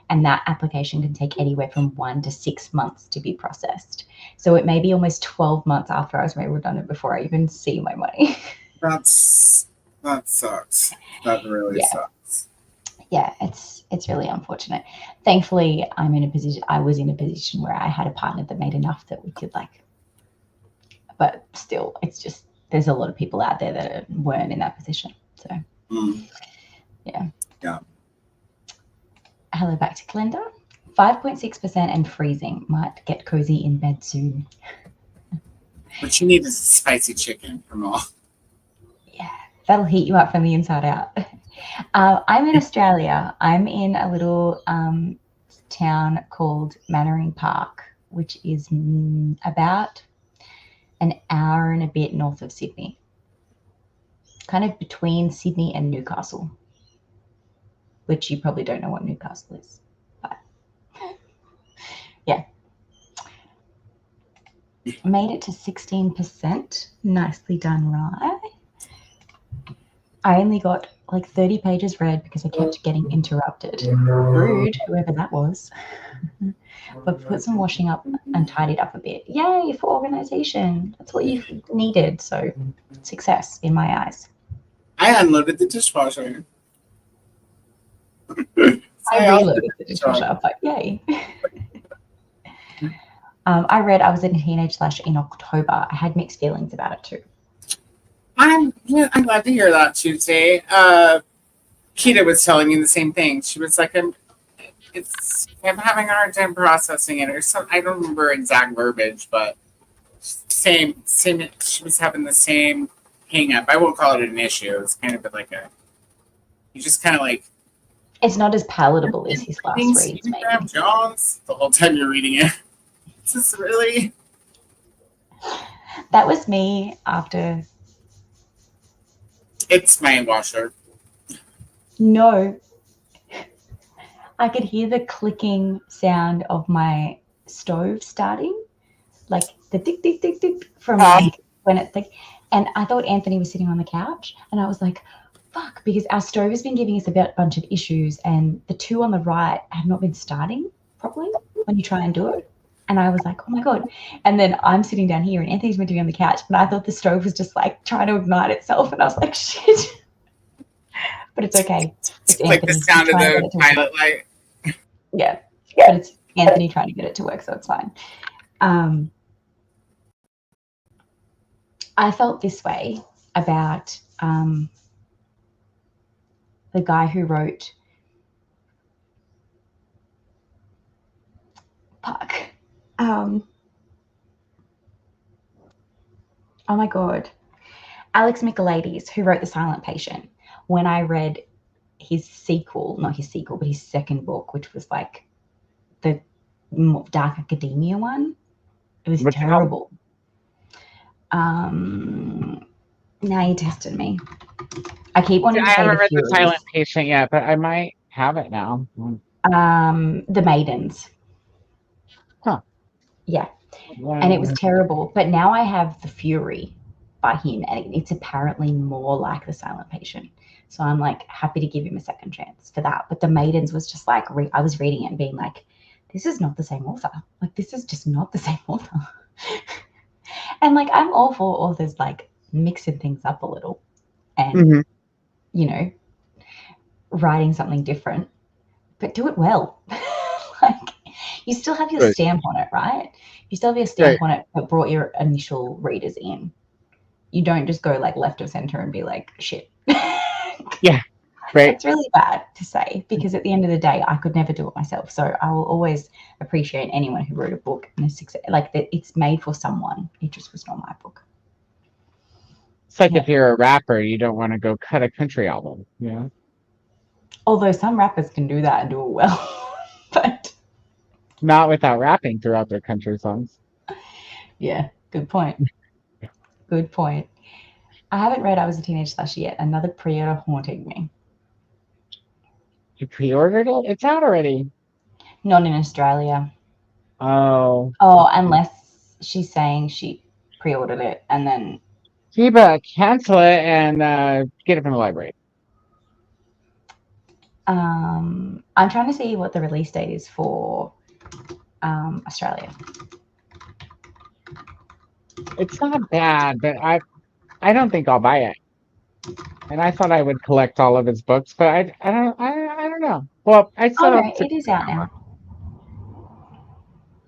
And that application can take anywhere from 1 to 6 months to be processed. So it may be almost 12 months after I was made redundant before I even see my money. That sucks. That really sucks. Yeah, it's really unfortunate. Thankfully, I was in a position where I had a partner that made enough that we could but still, it's just, there's a lot of people out there that weren't in that position. So, yeah. Hello, back to Glenda. 5.6% and freezing. Might get cozy in bed soon. What you need is spicy chicken from all. Yeah, that'll heat you up from the inside out. I'm in Australia. I'm in a little town called Mannering Park, which is about an hour and a bit north of Sydney. Kind of between Sydney and Newcastle, which you probably don't know what Newcastle is. But yeah. Made it to 16%. Nicely done, right? I only got like 30 pages read because I kept getting interrupted. Rude, whoever that was. But put some washing up and tidied up a bit. Yay for organization. That's what you needed. So success in my eyes. I unloaded the dishwasher. I reloaded the dishwasher, but yay. I read I Was a Teenage Slash in October. I had mixed feelings about it too. I'm glad to hear that, Tuesday. Kita was telling me the same thing. She was like, I'm having a hard time processing it, or something. I don't remember exact verbiage, but same. She was having the same hang up. I won't call it an issue. It's kind of like you just kind of like. It's not as palatable as his last reads, maybe. Jones, the whole time you're reading it. This is really. That was me after. It's my washer. No. I could hear the clicking sound of my stove starting, like the tick, tick, tick, tick from when it tick. And I thought Anthony was sitting on the couch, and I was like, fuck, because our stove has been giving us a bunch of issues, and the two on the right have not been starting properly when you try and do it. And I was like, oh my God. And then I'm sitting down here and Anthony's meant to be on the couch, and I thought the stove was just like trying to ignite itself. And I was like, shit. But it's okay. It's like the sound of the pilot light. Yeah. But it's Anthony trying to get it to work, so it's fine. I felt this way about the guy who wrote oh my God, Alex Michaelides, who wrote The Silent Patient. When I read his sequel, not his sequel, but his second book, which was like the dark academia one, it was terrible. Now you tested me. I keep wanting to say I haven't read The The Silent Patient yet, but I might have it now. The Maidens. Huh. Yeah. And it was terrible. But now I have The Fury by him, and it's apparently more like The Silent Patient. So I'm like happy to give him a second chance for that. But The Maidens was just like, I was reading it and being like, this is not the same author. Like, this is just not the same author. And like, I'm all for authors like mixing things up a little and, you know, writing something different, but do it well. Like, you still have your stamp on it, right? You still have your stamp on it, but brought your initial readers in. You don't just go like left of center and be like, shit. Yeah, right. It's really bad to say, because at the end of the day, I could never do it myself. So I will always appreciate anyone who wrote a book and like that. It's made for someone. It just was not my book. It's like if you're a rapper, you don't want to go cut a country album, you know? Although some rappers can do that and do it well. But Not without rapping throughout their country songs. Yeah, good point. Good point. I haven't read I Was a Teenage Slasher yet. Another pre-order haunting me. You pre-ordered it? It's out already. Not in Australia. Oh. Oh, unless she's saying she pre-ordered it and then Sheba, cancel it and get it from the library. I'm trying to see what the release date is for Australia. It's not bad, but I don't think I'll buy it. And I thought I would collect all of his books, but I don't know. Well, I Oh still no, have it is out now.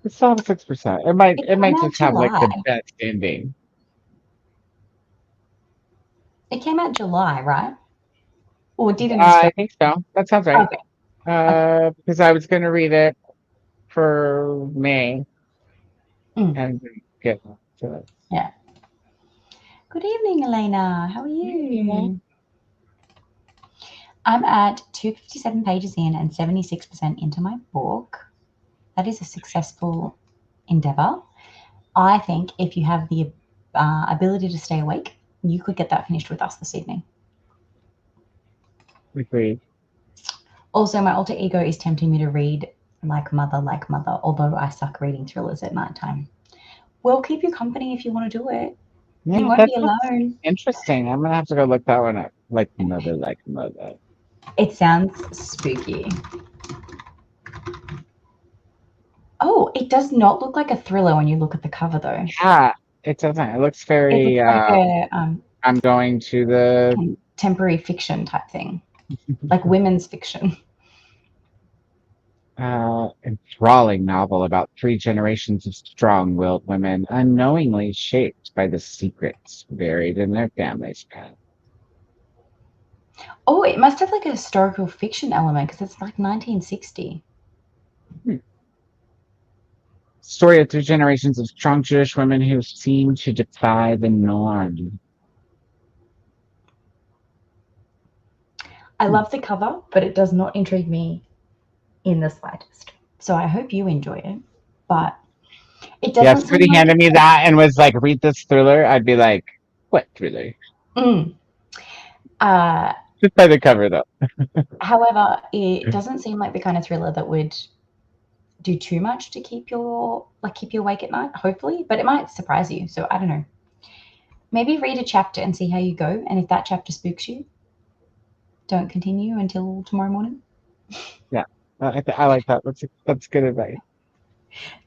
It's still have 6%. It It might came out just have like July. the best ending. It came out July, right? Or did in I Australia? think so. That sounds right. Okay. Because I was gonna read it for May Mm. and get to it. Yeah. Good evening, Elena. How are you? I'm at 257 pages in and 76% into my book. That is a successful endeavor. I think if you have the ability to stay awake, you could get that finished with us this evening. Agreed. Also, my alter ego is tempting me to read like mother, although I suck reading thrillers at nighttime. We'll keep you company if you want to do it. You Yeah, won't be alone. interesting. I'm gonna have to go look that one up. Like mother. It sounds spooky. Oh, it does not look like a thriller when you look at the cover, though. Yeah, it doesn't. It looks It very. looks like a I'm going to the. contemporary fiction type thing, like women's fiction. Enthralling novel about 3 generations of strong-willed women unknowingly shaped by the secrets buried in their family's past. Oh, it must have like a historical fiction element because it's like 1960. Story of 3 generations of strong Jewish women who seem to defy the norm. I love the cover, but it does not intrigue me in the slightest. So I hope you enjoy it. But it Yeah, if doesn't seem somebody like handed me that and was like, read this thriller, I'd be like, what thriller? Mm. Just by the cover, though. However, it doesn't seem like the kind of thriller that would do too much to keep you awake at night, hopefully, but it might surprise you. So I don't know. Maybe read a chapter and see how you go. And if that chapter spooks you, don't continue until tomorrow morning. Yeah, I like that. That's good advice.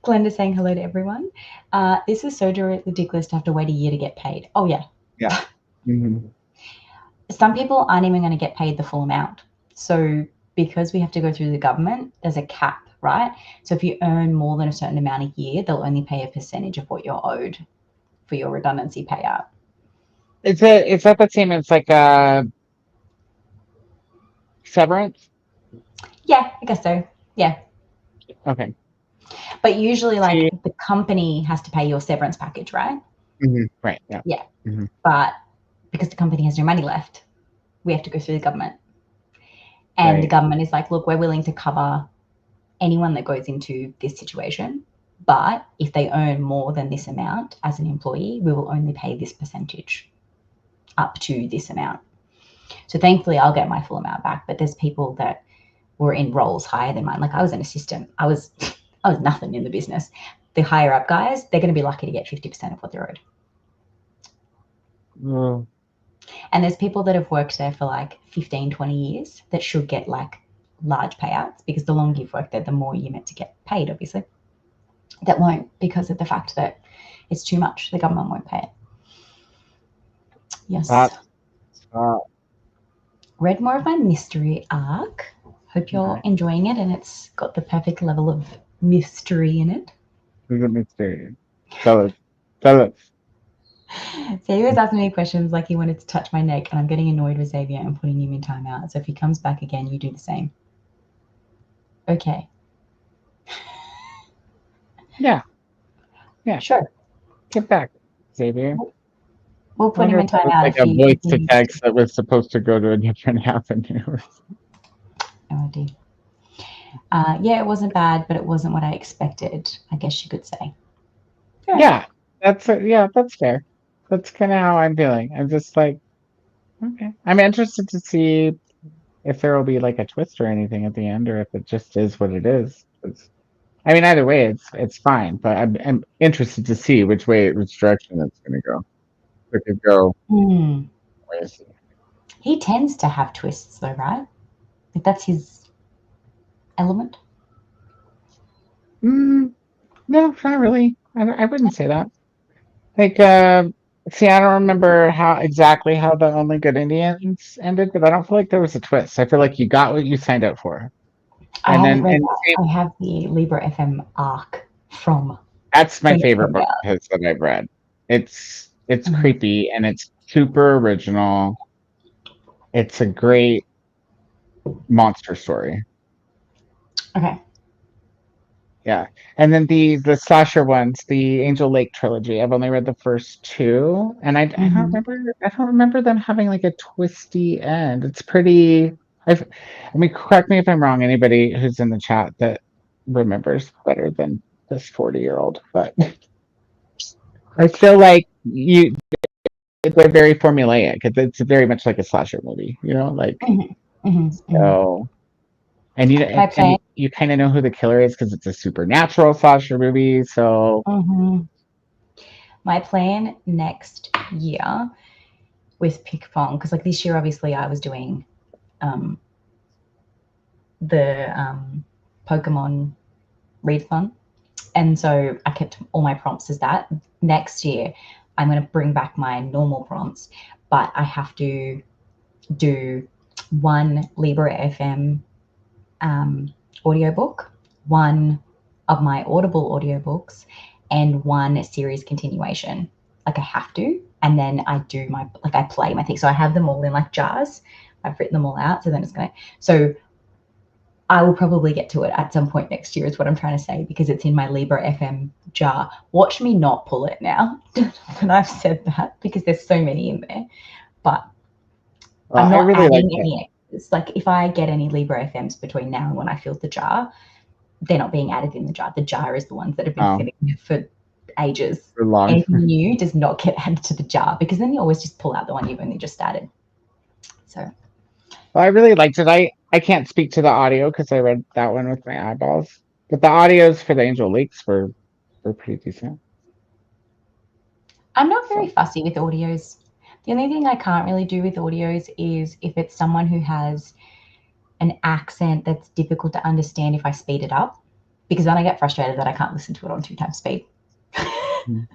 Glenda's saying hello to everyone. This is so ridiculous to have to wait a year to get paid. Oh, yeah. Yeah. Mm-hmm. Some people aren't even going to get paid the full amount. So because we have to go through the government, there's a cap, right? So if you earn more than a certain amount a year, they'll only pay a percentage of what you're owed for your redundancy payout. It's not the same. It's like a severance. Yeah, I guess so. Yeah. Okay. But usually, like, See? the company has to pay your severance package, right? Mm-hmm. Right. Yeah. Yeah. Mm-hmm. But because the company has no money left, we have to go through the government. And the government is like, look, we're willing to cover anyone that goes into this situation. But if they earn more than this amount as an employee, we will only pay this percentage up to this amount. So thankfully, I'll get my full amount back. But there's people that were in roles higher than mine. Like I was an assistant. I was nothing in the business. The higher up guys, they're going to be lucky to get 50% of what they're owed. Mm. And there's people that have worked there for like 15, 20 years that should get like large payouts because the longer you've worked there, the more you're meant to get paid, obviously. That won't because of the fact that it's too much. The government won't pay it. Yes. Read more of my mystery arc. Hope you're enjoying it and it's got the perfect level of mystery in it. There's a mystery. Tell us. Xavier was asking me questions like he wanted to touch my neck, and I'm getting annoyed with Xavier and putting him in timeout. So if he comes back again, you do the same. Okay. Yeah. Yeah. Sure. Get back, Xavier. We'll put him in timeout. Like a voice to text that was supposed to go to a different avenue. Oh, dear. Yeah, it wasn't bad, but it wasn't what I expected, I guess you could say. Yeah, that's fair. That's kind of how I'm feeling. I'm just like, okay. I'm interested to see if there will be like a twist or anything at the end, or if it just is what it is. I mean, either way, it's fine. But I'm interested to see which direction it's going to go. It could go Hmm. ways. He tends to have twists, though, right? Like that's his element. Mm, no, not really. I wouldn't say that. Like, see, I don't remember exactly how the Only Good Indians ended, but I don't feel like there was a twist. I feel like you got what you signed up for, I and haven't then read and that. I have the Libra FM arc from that's my when it favorite came book out. of his that I've read. It's Mhm. creepy and it's super original. It's a great monster story. Okay. Yeah. And then the slasher ones, the Angel Lake trilogy. I've only read the first two, and Mhm. I don't remember them having like a twisty end. It's pretty. I've, I mean, correct me if I'm wrong. Anybody who's in the chat that remembers better than this 40-year-old, but I feel like they're very formulaic. It's very much like a slasher movie, like Mhm. Mhm. Mhm. so. And My plan. you kind of know who the killer is because it's a supernatural slasher movie. So Mhm. My plan next year with Pick Pong, because like this year, obviously, I was doing um, the Pokemon readathon, and so I kept all my prompts as that. Next year, I'm going to bring back my normal prompts, but I have to do one Libra FM audiobook, one of my Audible audiobooks, and one series continuation. Like I have to, and then I do I play my thing. So I have them all in like jars. I've written them all out. So then it's gonna. So I will probably get to it at some point next year. Is what I'm trying to say because it's in my Libra FM jar. Watch me not pull it now that I've said that because there's so many in there. But I'm I not really like adding it. any extras. Like if I get any Libra FMs between now and when I fill the jar, they're not being added in the jar. The jar is the ones that have been Oh, sitting there for ages. for long. Anything new does not get added to the jar because then you always just pull out the one you've only just added. So Well, I really liked it. I can't speak to the audio because I read that one with my eyeballs, but the audios for the Angel Lakes were pretty decent. I'm not very So fussy with audios. The only thing I can't really do with audios is if it's someone who has an accent that's difficult to understand if I speed it up, because then I get frustrated that I can't listen to it on 2 times speed. mm,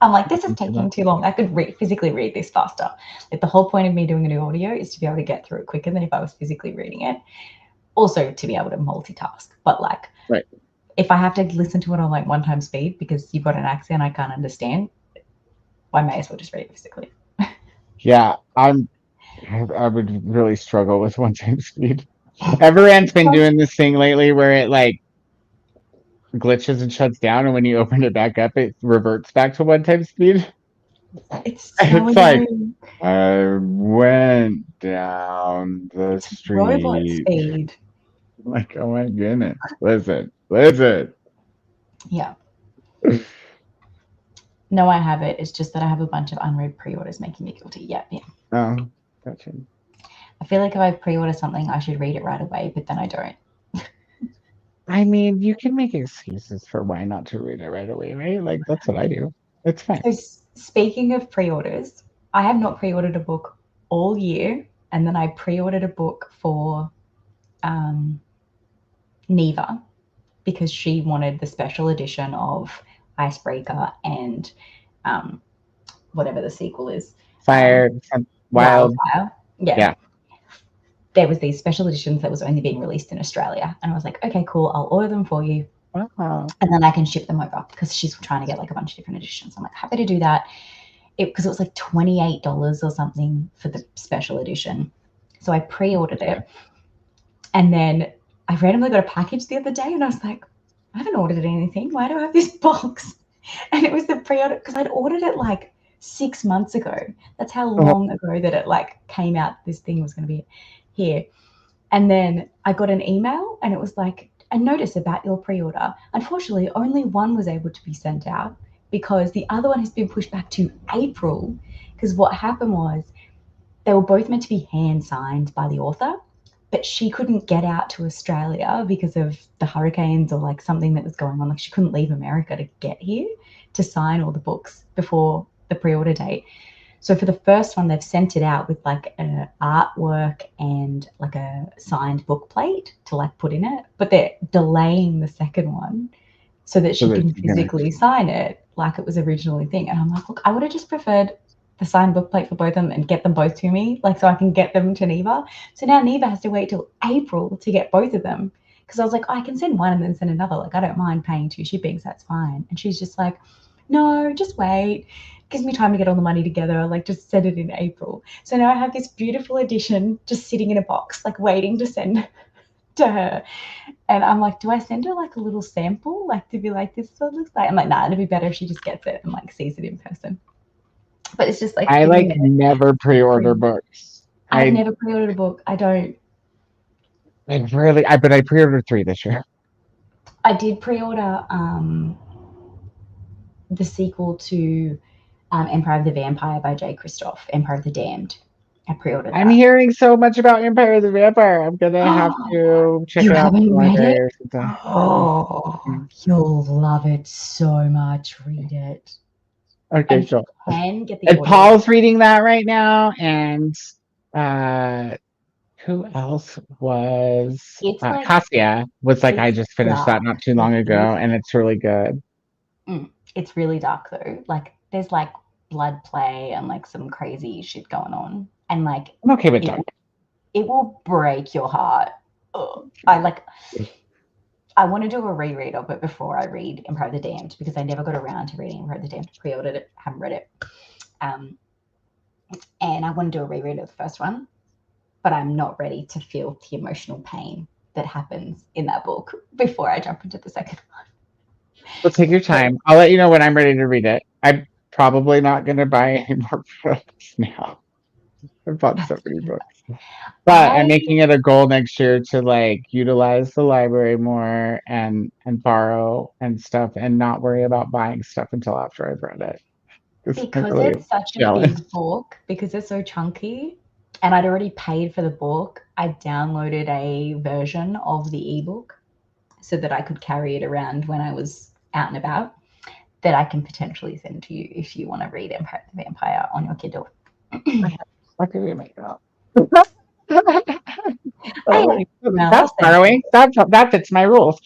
I'm like, I this is can see that. taking too long. I could physically read this faster. Like the whole point of me doing a new audio is to be able to get through it quicker than if I was physically reading it. Also to be able to multitask. But like Right. if I have to listen to it on like 1 time speed because you've got an accent I can't understand, I may as well just read it physically. Yeah, I would really struggle with one time speed. Everand's been doing this thing lately where it like glitches and shuts down, and when you open it back up, it reverts back to one time speed. It's And so it's like annoying. I went down the It's robot street. speed. Like, oh my goodness. Listen. Yeah. No, I have it. It's just that I have a bunch of unread pre-orders making me guilty. Yeah, yeah. Oh, gotcha. I feel like if I pre-order something, I should read it right away, but then I don't. I mean, you can make excuses for why not to read it right away, right? Like, that's what I do. It's fine. So speaking of pre-orders, I have not pre-ordered a book all year, and then I pre-ordered a book for um, Neva because she wanted the special edition of Icebreaker and um, whatever the sequel is, Fire, wild. Wildfire. Yeah, Yeah. there was these special editions that was only being released in Australia, and I was like, okay, cool, I'll order them for you, Wow. and then I can ship them over because she's trying to get like a bunch of different editions. I'm like, happy to do that. Because it was like $28 or something for the special edition. So I pre-ordered Yeah. it, and then I randomly got a package the other day, and I was like, I haven't ordered anything. Why do I have this box? And it was the pre-order because I'd ordered it like 6 months ago. That's how Oh, long ago that it like came out. This thing was going to be here. And then I got an email, and it was like, a notice about your pre-order. Unfortunately, only one was able to be sent out because the other one has been pushed back to April. Because what happened was they were both meant to be hand signed by the author, but she couldn't get out to Australia because of the hurricanes or like something that was going on. Like she couldn't leave America to get here to sign all the books before the pre-order date. So for the first one, they've sent it out with like an artwork and like a signed book plate to like put in it, but they're delaying the second one so that she can physically sign it like it was originally thing. And I'm like, look, I would have just preferred the signed book plate for both of them and get them both to me, like so I can get them to Neva. So now Neva has to wait till April to get both of them. Because I was like, I can send one and then send another. Like I don't mind paying 2 shippings, that's fine. And she's just like, no, just wait. Gives me time to get all the money together. Like just send it in April. So now I have this beautiful edition just sitting in a box, like waiting to send to her. And I'm like, do I send her like a little sample, like to be like, this is what it looks like? I'm like, nah, it'd be better if she just gets it and like sees it in person. But it's just like I like never pre-order books. I've never pre-ordered a book. I don't. But I pre-ordered 3 this year. I did pre-order the sequel to Empire of the Vampire by J. Krystal, Empire of the Damned. I pre-ordered that. I'm hearing so much about Empire of the Vampire. I'm gonna have to check it out. You haven't read it? Oh, you'll love it so much. Read it. Okay, sure. And Paul's reading that right now, and who else was? Ahtiya was like, I just finished that not too long ago, and it's really good. It's really dark though. Like there's like blood play and like some crazy shit going on, and like I'm okay with that. It will break your heart. Ugh. I want to do a reread of it before I read Empire of the Damned because I never got around to reading Empire of the Damned. Pre-ordered it, haven't read it. And I want to do a reread of the first one, but I'm not ready to feel the emotional pain that happens in that book before I jump into the second one. Well, take your time. I'll let you know when I'm ready to read it. I'm probably not going to buy any more books now. I've bought so many books. But I'm making it a goal next year to like utilize the library more and borrow and stuff and not worry about buying stuff until after I've read it. Because it's such a big book, because it's so chunky, and I'd already paid for the book, I downloaded a version of the ebook so that I could carry it around when I was out and about, that I can potentially send to you if you want to read Empire of the Vampire on your Kindle. What can we make up? That's borrowing. That fits my rules.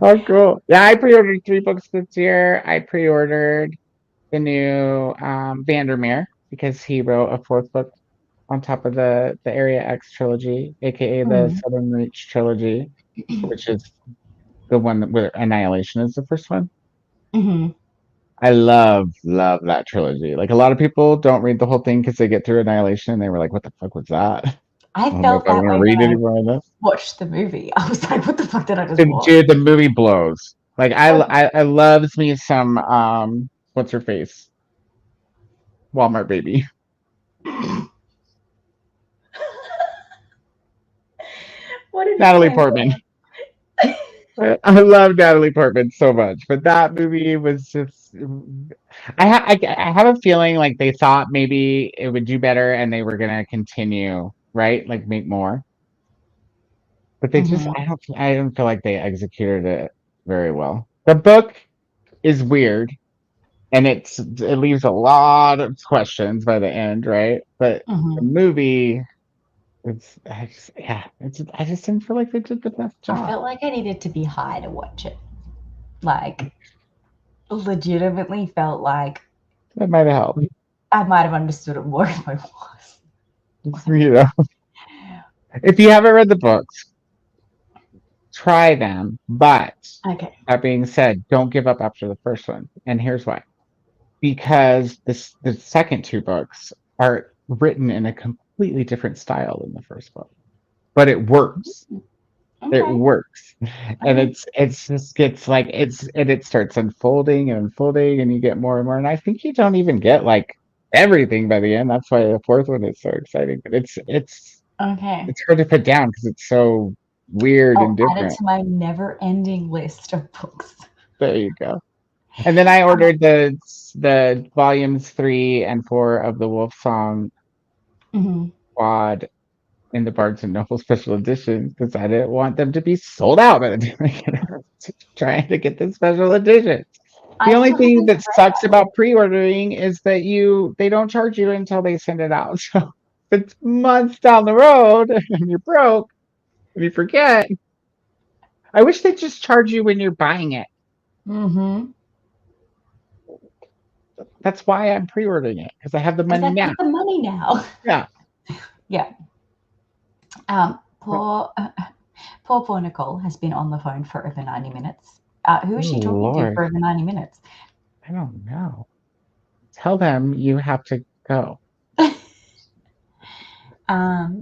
Oh, cool. Yeah, I pre-ordered 3 books this year. I pre-ordered the new Vandermeer because he wrote a 4th book on top of the Area X trilogy, aka the Southern Reach trilogy, which is the one where Annihilation is the first one. I love that trilogy. Like a lot of people don't read the whole thing because they get through Annihilation and they were like, "What the fuck was that?" I felt that way read when any more of this. Watched the movie. I was like, "What the fuck did I just watch?" Dude, the movie blows. Like I loves me some what's her face? Walmart baby. Natalie Portman. I love Natalie Portman so much, but that movie was just. I have a feeling like they thought maybe it would do better, and they were gonna continue, right? Like make more. But they just, I don't feel like they executed it very well. The book is weird, and it leaves a lot of questions by the end, right? But the movie. I just didn't feel like they did the best job. I felt like I needed to be high to watch it. Like, legitimately felt like that might have helped. I might have understood it more if I was. You know, if you haven't read the books, try them. But that being said, don't give up after the first one. And here's why: because the second 2 books are written in a completely different style than the first book, but it works. It works, and it's just gets like it starts unfolding and unfolding, and you get more and more. And I think you don't even get like everything by the end. That's why the 4th one is so exciting. But it's hard to put down because it's so weird I'll and add it different. to my never-ending list of books. There you go. And then I ordered the volumes 3 and 4 of the Wolf Song Mhm. quad in the Barnes and Noble special edition because I didn't want them to be sold out by the time I get around to trying to get the special edition. The I only still thing haven't that read sucks that. about pre-ordering is that they don't charge you until they send it out. So if it's months down the road and you're broke and you forget, I wish they'd just charge you when you're buying it. Mm-hmm. That's why I'm pre-ordering it because I have the Because money I've now. got the money now. Yeah. Yeah. Poor Nicole has been on the phone for over 90 minutes. Who is Oh she talking to Lord, for over 90 minutes? I don't know. Tell them you have to go.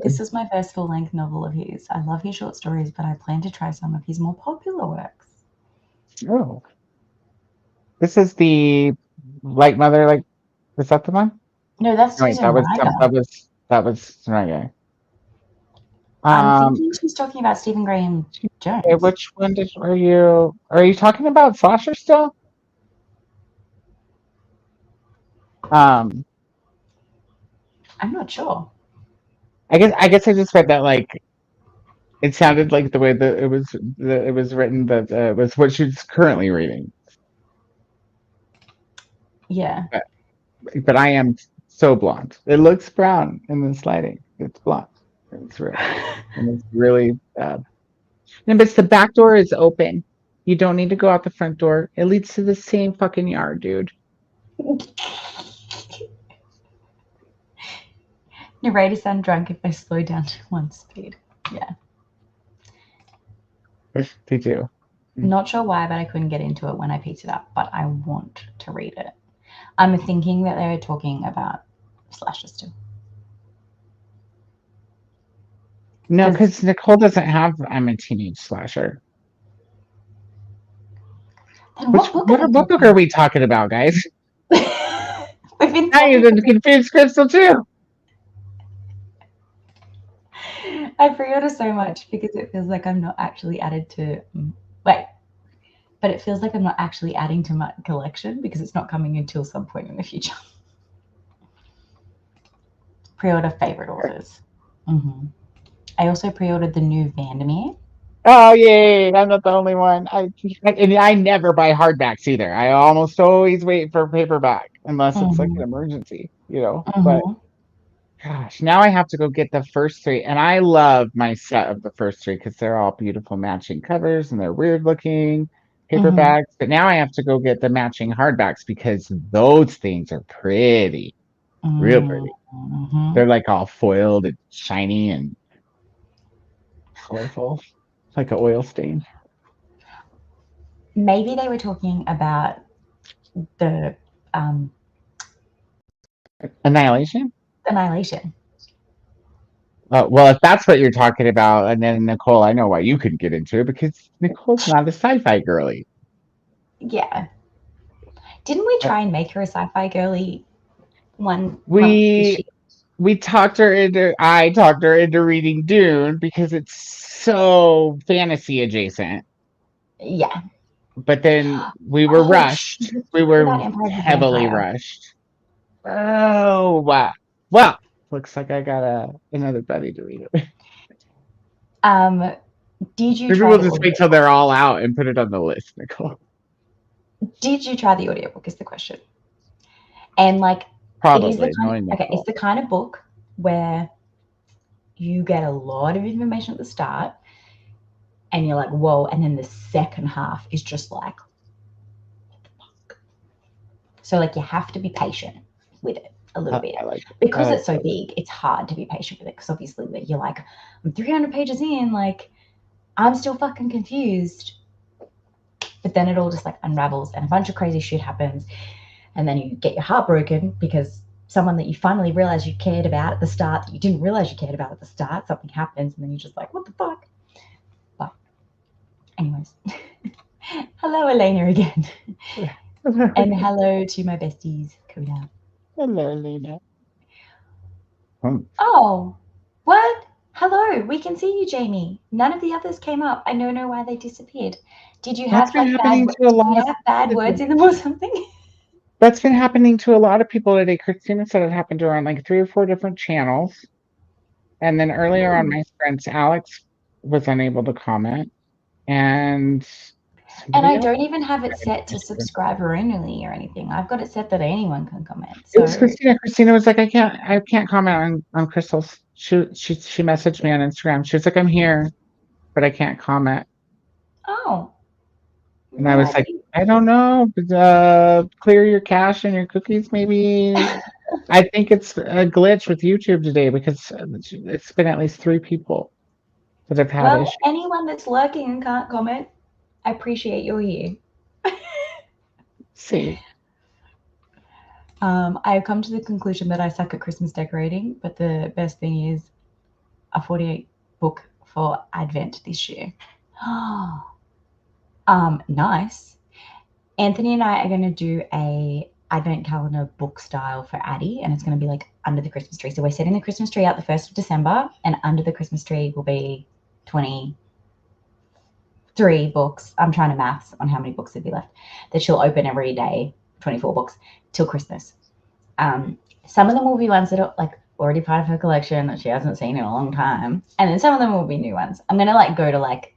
This was my first full-length novel of his. I love his short stories, but I plan to try some of his more popular works. Oh, this is the Light Mother. Like, is that the one? No, that's No, wait, Susan Ryder. that was right. I'm Um, thinking she's talking about Stephen Graham okay, Jones. which one are you talking about Slasher still? Um, I'm not sure. I guess I just read that like it sounded like the way that it was written that was what she's currently reading. Yeah. But I am so blonde. It looks brown in this lighting. It's blonde. It's real. And it's really bad. No, but the back door is open. You don't need to go out the front door. It leads to the same fucking yard, dude. Narrators sound drunk if they slow down to one speed. Yeah. They do. Not sure why, but I couldn't get into it when I picked it up, but I want to read it. I'm thinking that they were talking about slasher still. No, because Nicole doesn't have I'm a teenage slasher. Then what book are they What book talking are we talking about, guys? about? We've been Now you're talking. confused Krystal too. I pre-order so much because it feels like I'm not actually added to. Wait, but it feels like I'm not actually adding to my collection because it's not coming until some point in the future. Pre-order favorite authors. Mm-hmm. I also pre-ordered the new Vandermeer. Oh yay! I'm not the only one. And I never buy hardbacks either. I almost always wait for paperback unless it's like an Mm-hmm. emergency, you know. But Mm-hmm. gosh, now I have to go get the first 3, and I love my set of the first 3 because they're all beautiful matching covers and they're weird looking Mm-hmm. paperbacks. But now I have to go get the matching hardbacks because those things are pretty, real pretty. Mm-hmm. They're like all foiled and shiny and colorful, like an oil stain. Maybe they were talking about the Annihilation. Annihilation. Well, if that's what you're talking about, and then Nicole, I know why you couldn't get into it because Nicole's not a sci-fi girly. Yeah. Didn't we Uh, try and make her a sci-fi girly one month this We year? I talked her into reading Dune because it's so fantasy adjacent. Yeah. But then we were Oh, she rushed. was We talking were about Empire of the heavily Vampire. rushed. Oh wow. Well, looks like I got another buddy to read it. Did you Maybe try we'll the just wait audio? till they're all out and put it on the list, Nicole. Did you try the audiobook is the question. And like it is the Probably, kind knowing okay, it's Nicole. the kind of book where you get a lot of information at the start and you're like, whoa, and then the second half is just like what the fuck? So like you have to be patient with it a little bit. I like it. Because it's so big, it's hard to be patient with it because obviously you're like, I'm 300 pages in, like I'm still fucking confused. But then it all just like unravels and a bunch of crazy shit happens. And then you get your heart broken because someone that you finally realize you cared about at the start that you didn't realize you cared about at the start, something happens and then you're just like, what the fuck? But anyways, hello Elena again. And hello to my besties, Koda. Hello, Lena. Oh, what? Hello, we can see you, Jamie. None of the others came up. I don't know why they disappeared. Did you That's have been like happening to a lot of bad people. words in them or something? That's been happening to a lot of people today. Christina said it happened to her on like 3 or 4 different channels. And then earlier on my friends, Alex was unable to comment. And And somebody I else. don't even have it set to subscriber only or anything. I've got it set that anyone can comment. It was So Christina. Christina was like, I can't comment on Krystal's. She messaged me on Instagram. She was like, I'm here, but I can't comment. oh, And I was like, I don't know. Clear your cache and your cookies, maybe. I think it's a glitch with YouTube today because it's been at least 3 people that have had well, issues. anyone that's lurking and can't comment, I appreciate you're here. See, I've come to the conclusion that I suck at Christmas decorating, but the best thing is a 48 book for Advent this year. Nice. Anthony and I are going to do a Advent calendar book style for Addie, and it's going to be like under the Christmas tree. So we're setting the Christmas tree out the 1st of December, and under the Christmas tree will be 23 books. I'm trying to maths on how many books would be left that she'll open every day, 24 books till Christmas. Some of them will be ones that are like already part of her collection that she hasn't seen in a long time, and then some of them will be new ones. I'm gonna like go to like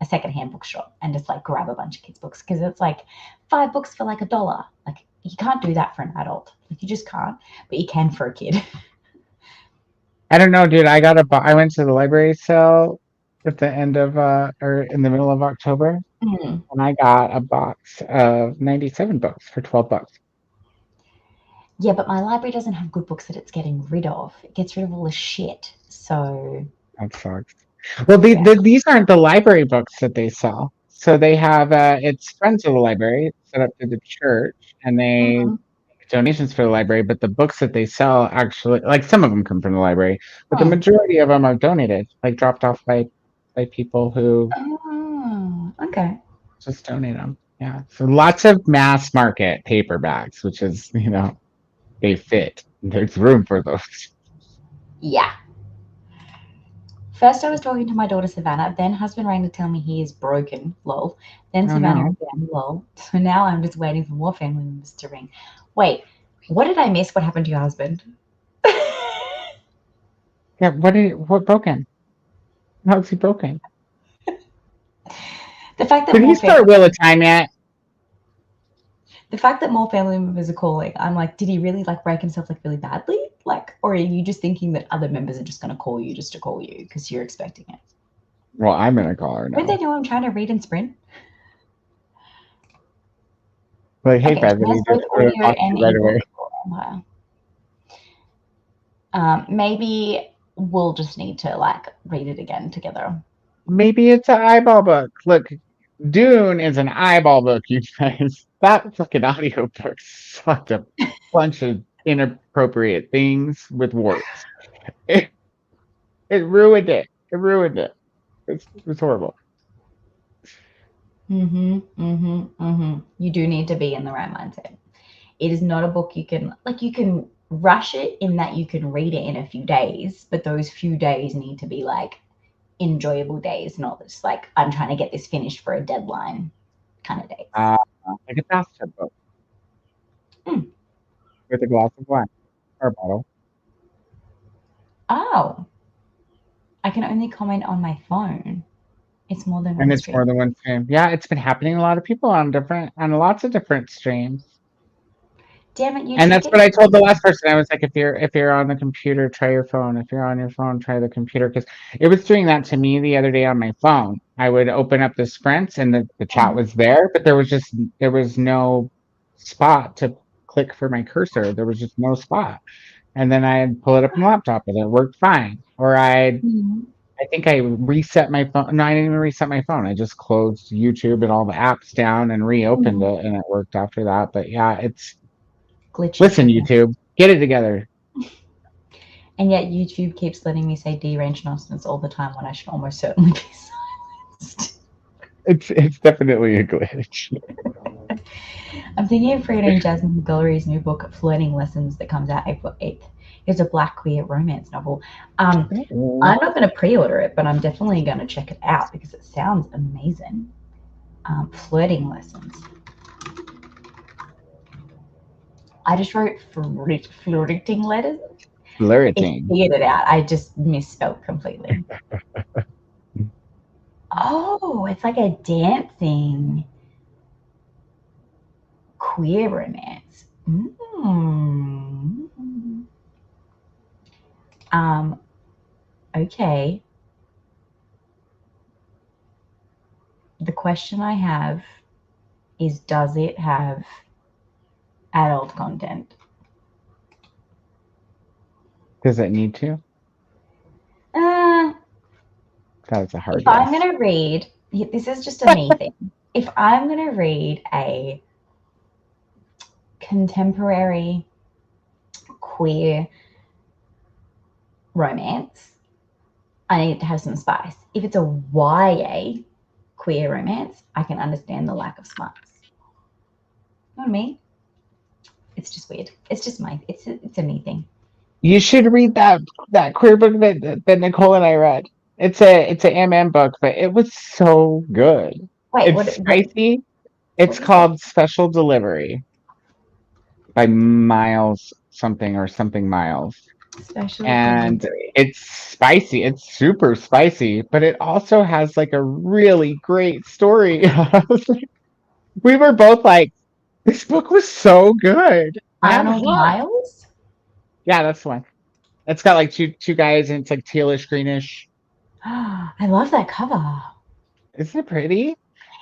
a secondhand bookshop and just like grab a bunch of kids' books because it's like 5 books for like $1. Like you can't do that for an adult. Like you just can't, but you can for a kid. I don't know, dude. I went to the library sale at the end of or in the middle of October, and I got a box of 97 books for $12. Yeah, but my library doesn't have good books that it's getting rid of. It gets rid of all the shit. So That sucks. Well, these aren't the library books that they sell. So they have it's Friends of the Library set up through the church, and they make donations for the library. But the books that they sell actually, like some of them come from the library, but the majority of them are donated, like dropped off by people who okay. just donate them. Yeah. So lots of mass market paperbacks, which is they fit. There's room for those. Yeah. First, I was talking to my daughter Savannah. Then, husband rang to tell me he is broken. Lol. Then Savannah again. Lol. So now I'm just waiting for more family members to ring. Wait, what did I miss? What happened to your husband? Yeah. What broken? How's he broken? The fact that Did he start Wheel of Time yet? The fact that more family members are calling, I'm like, did he really like break himself like really badly? Like, or are you just thinking that other members are just going to call you just to call you because you're expecting it? Well, I'm going to call her now. Don't they know I'm trying to read and sprint? Like, hey, Beverly, just audio and right away. Maybe we'll just need to like read it again together. Maybe it's an eyeball book. Look, Dune is an eyeball book, you guys. That fucking audiobook sucked a bunch of inappropriate things with warts. It ruined it. It ruined it. It was horrible. You do need to be in the right mindset. It is not a book you can rush it in that you can read it in a few days, but those few days need to be like enjoyable days, not just like I'm trying to get this finished for a deadline kind of days. Like a bathtub book. With a glass of wine or a bottle. Oh. I can only comment on my phone. It's more than one and it's stream. more than one stream. Yeah, it's been happening to a lot of people on lots of different streams. Damn it, and that's what I told the last person. I was like, if you're on the computer, try your phone. If you're on your phone, try the computer. Because it was doing that to me the other day on my phone. I would open up the sprints and the chat was there, but there was no spot to click for my cursor. There was just no spot. And then I'd pull it up on the laptop and it worked fine. Or I think I reset my phone. No, I didn't even reset my phone. I just closed YouTube and all the apps down and reopened it, and it worked after that. But yeah, it's glitchy. Listen, YouTube, get it together. And yet YouTube keeps letting me say deranged nonsense all the time when I should almost certainly be silenced. It's definitely a glitch. I'm thinking of reading Jasmine Guillory's new book, Flirting Lessons, that comes out April 8th. It's a black queer romance novel. I'm not going to pre-order it, but I'm definitely going to check it out because it sounds amazing. Flirting Lessons. I just wrote flirting letters. Flirting. Figured it out. I just misspelled completely. Oh, it's like a dancing queer romance. Okay. The question I have is, does it have adult content? Does it need to? That's a hard If yes. I'm going to read, this is just a me thing. If I'm going to read a contemporary queer romance, I need it to have some spice. If it's a YA queer romance, I can understand the lack of spice. You know what I mean? It's just weird. It's just it's a me thing. You should read that queer book that Nicole and I read. It's an MM book, but it was so good. Wait, It's spicy. It's called Special Delivery by Miles something or something Miles. Special And Delivery. it's spicy. It's super spicy, but it also has like a really great story. We were both like, this book was so good. I'm Arnold hooked. Miles? Yeah, that's the one. It's got like two guys and it's like tealish greenish. I love that cover. Isn't it pretty?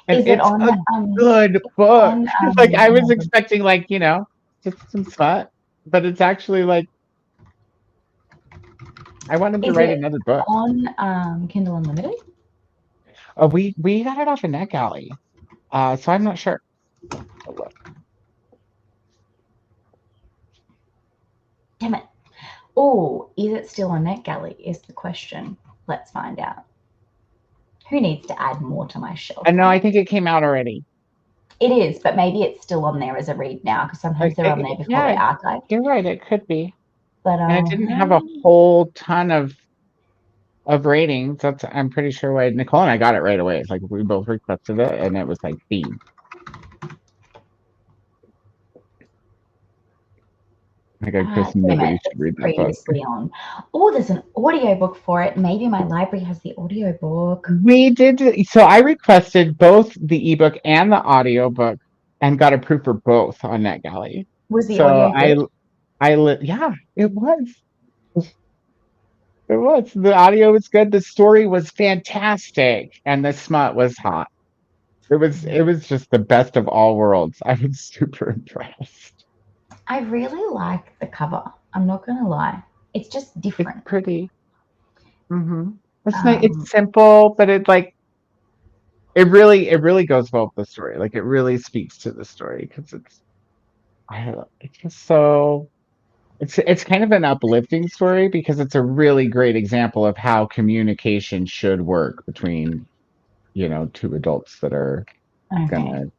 And Is it it's on a good book. on Like I was expecting like, just some smut, but it's actually like I want him to write another book. on Kindle Unlimited? Oh, we got it off of NetGalley. So I'm not sure. Damn it. Oh, is it still on NetGalley is the question. Let's find out. Who needs to add more to my shelf? And no, I think it came out already. It is, but maybe it's still on there as a read now because sometimes they're on there before they're archived. You're right, it could be. But And it didn't have a whole ton of ratings. That's I'm pretty sure why Nicole and I got it right away. It's like we both requested it and it was like theme. Like Chris, nobody should read that book. On. Oh, there's an audiobook for it. Maybe my library has the audiobook. We did. So I requested both the ebook and the audiobook and got approved for both on NetGalley. Was the audio good? Yeah, it was. It was. The audio was good. The story was fantastic. And the smut was hot. It was just the best of all worlds. I was super impressed. I really like the cover. I'm not gonna lie. It's just different. It's pretty. It's nice. It's simple, but it really goes well with the story. Like it really speaks to the story because I don't know. It's just so. It's kind of an uplifting story because it's a really great example of how communication should work between, two adults that are gonna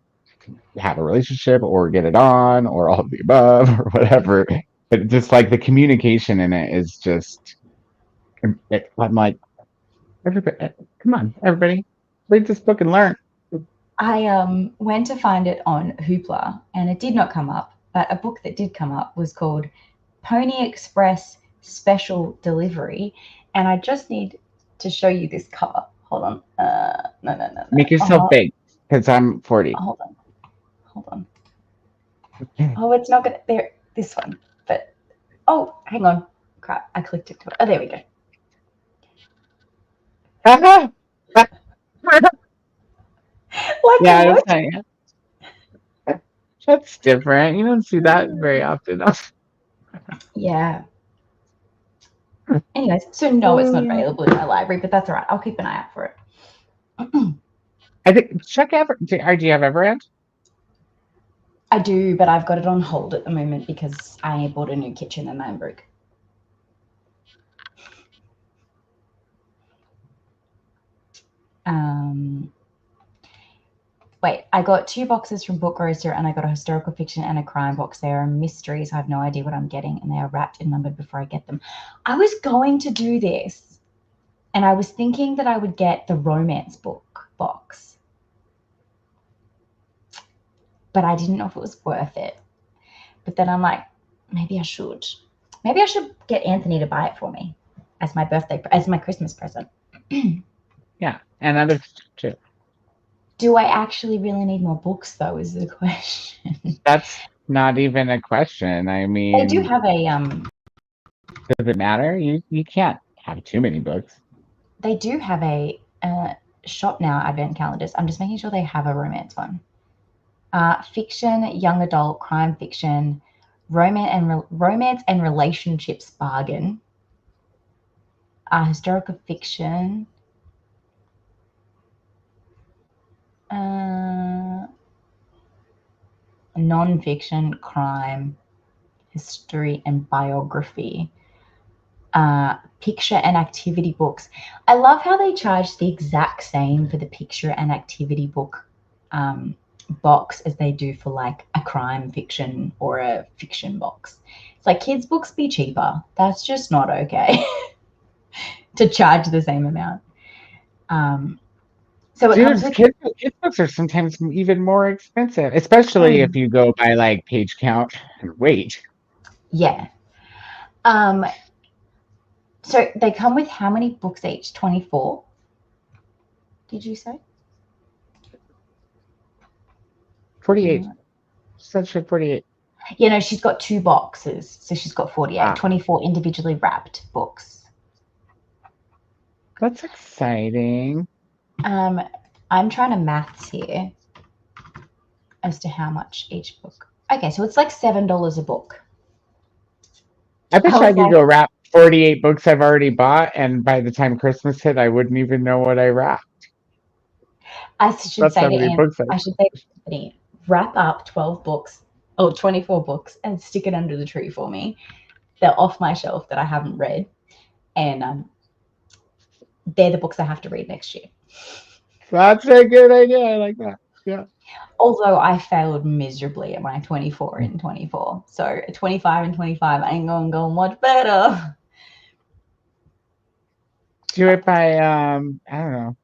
have a relationship or get it on or all of the above or whatever. But just like the communication in it is just, I'm like, everybody, come on, everybody, read this book and learn. I went to find it on Hoopla and it did not come up, but a book that did come up was called Pony Express Special Delivery, and I just need to show you this cover. Hold on. No. Make yourself big, because I'm 40. Hold on. Oh, it's not gonna. There, this one. But hang on. Crap, I clicked it. Oh, there we go. Yeah, that's different. You don't see that very often. Yeah. Anyways, so no, it's not available in my library, but that's all right. I'll keep an eye out for it. I think check do you have Everend? I do, but I've got it on hold at the moment because I bought a new kitchen and mine broke. Wait, I got 2 boxes from Book Roaster, and I got a historical fiction and a crime box. They are mysteries. I have no idea what I'm getting, and they are wrapped and numbered before I get them. I was going to do this, and I was thinking that I would get the romance book box, but I didn't know if it was worth it. But then I'm like, maybe I should. Maybe I should get Anthony to buy it for me as my Christmas present. Yeah, and others too. Do I actually really need more books, though, is the question. That's not even a question. I They mean, do have a does it matter? You can't have too many books. they do have a shop now, advent calendars. I'm just making sure they have a romance one. Fiction, young adult, crime fiction, romance and relationships bargain. Historical fiction. Non-fiction, crime, history, and biography. Picture and activity books. I love how they charge the exact same for the picture and activity book box as they do for like a crime fiction or a fiction box. It's like, kids' books be cheaper. That's just not okay to charge the same amount. So it comes with kids books are sometimes even more expensive, especially if you go by like page count and weight. Yeah. So they come with how many books each? 24? Did you say? 48. Such a 48. You know, she's got 2 boxes, so she's got 48. 24 individually wrapped books. That's exciting. I'm trying to maths here as to how much each book. Okay, so it's like $7 a book. I bet I could go wrap 48 books I've already bought, and by the time Christmas hit, I wouldn't even know what I wrapped. I should say to Anthony, wrap up 12 books, 24 books, and stick it under the tree for me. They're off my shelf that I haven't read, and they're the books I have to read next year. That's a good idea. I like that. Yeah. Although I failed miserably at my 24 and 24. So 25 and 25 ain't going to go much better. Do it by, I don't know,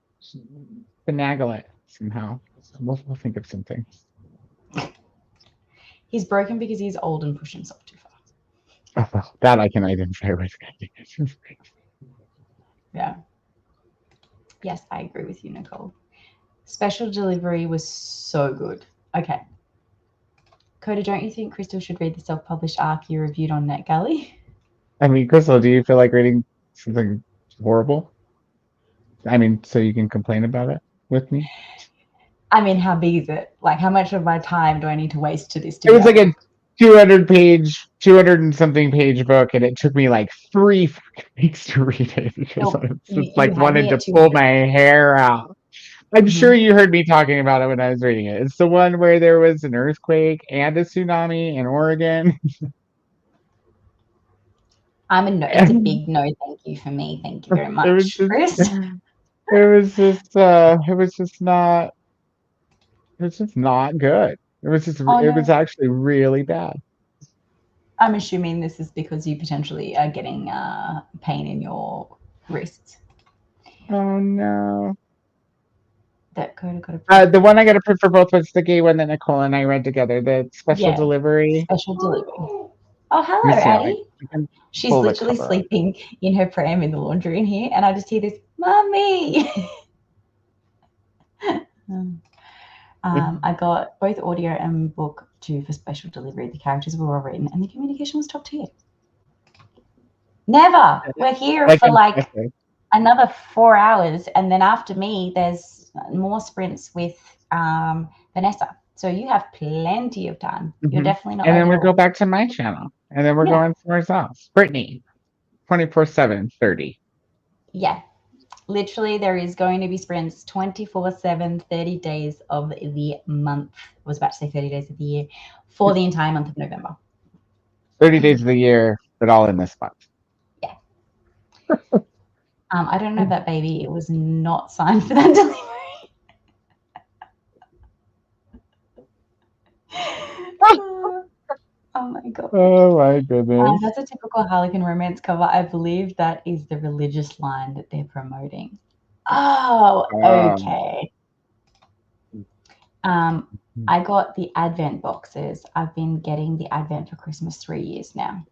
finagle it somehow. We'll think of something. He's broken because he's old and pushed himself too far. Oh, well, that I can identify with. Yeah. Yes, I agree with you, Nicole. Special delivery was so good. Okay. Koda, don't you think Krystal should read the self-published arc you reviewed on NetGalley? I mean, Krystal, do you feel like reading something horrible? I mean, so you can complain about it with me? I mean, how big is it? Like, how much of my time do I need to waste to this? It was like a 200 and something page book, and it took me like 3 weeks to read it because I just like wanted to pull my hair out. I'm sure you heard me talking about it when I was reading it. It's the one where there was an earthquake and a tsunami in Oregon. I'm a no. It's a big no. Thank you for me. Thank you very much, Chris. It was just not good. It was actually really bad. I'm assuming this is because you potentially are getting pain in your wrists. Oh no. That Koda got the one I got approved for both was the gay one that Nicole and I read together, the special delivery. Special delivery. Oh, hello, Addie. She's literally sleeping in her pram in the laundry in here, and I just hear this, "Mommy." I got both audio and book 2 for special delivery. The characters were well written, and the communication was top tier. Never. We're here for like another 4 hours, and then after me, there's more sprints with Vanessa. So you have plenty of time. You're definitely not. And then we'll go back to my channel, and then we're going somewhere else. Brittany, 24/7, 30. Yeah. Literally, there is going to be sprints 24/7, 30 days of the month. I was about to say 30 days of the year for the entire month of November. 30 days of the year, but all in this month. Yeah. I don't know that baby. It was not signed for that delivery. Oh my god. Oh my goodness. That's a typical Harlequin romance cover. I believe that is the religious line that they're promoting. Oh, okay. I got the Advent boxes. I've been getting the Advent for Christmas 3 years now.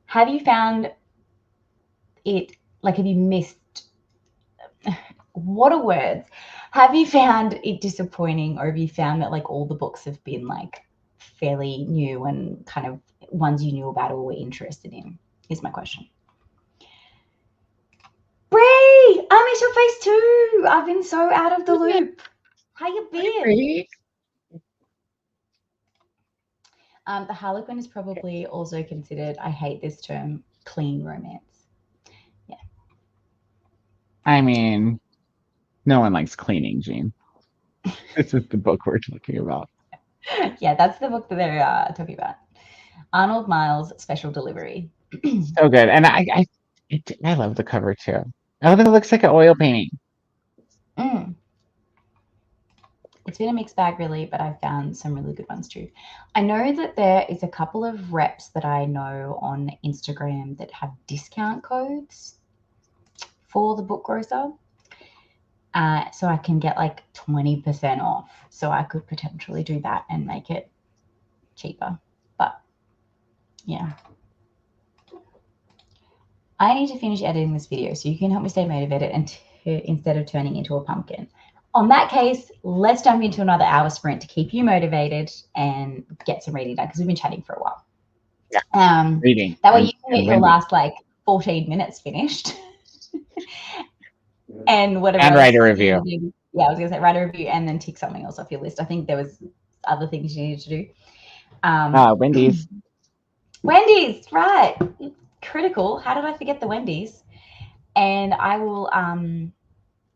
Have you found it, like, have you missed, what are words? Have you found it disappointing, or have you found that like all the books have been like fairly new and kind of ones you knew about or were interested in? Is my question. Bree, I miss your face too. I've been so out of the loop. How you been? The Harlequin is probably also considered, I hate this term, clean romance. Yeah. I mean, no one likes cleaning, Jean. This is the book we're talking about. Yeah, that's the book that they're talking about. Arnold Miles' Special Delivery. So good. And I love the cover too. I love it. It looks like an oil painting. It's been a mixed bag, really, but I found some really good ones too. I know that there is a couple of reps that I know on Instagram that have discount codes for the book grocer. So I can get like 20% off. So I could potentially do that and make it cheaper. But yeah. I need to finish editing this video so you can help me stay motivated and instead of turning into a pumpkin. On that case, let's jump into another hour sprint to keep you motivated and get some reading done because we've been chatting for a while. Yeah, reading. That way you can get your last like 14 minutes finished. And whatever. And write a review. Yeah, I was going to say write a review and then tick something else off your list. I think there was other things you needed to do. Wendy's. Wendy's, right. Critical. How did I forget the Wendy's? And I will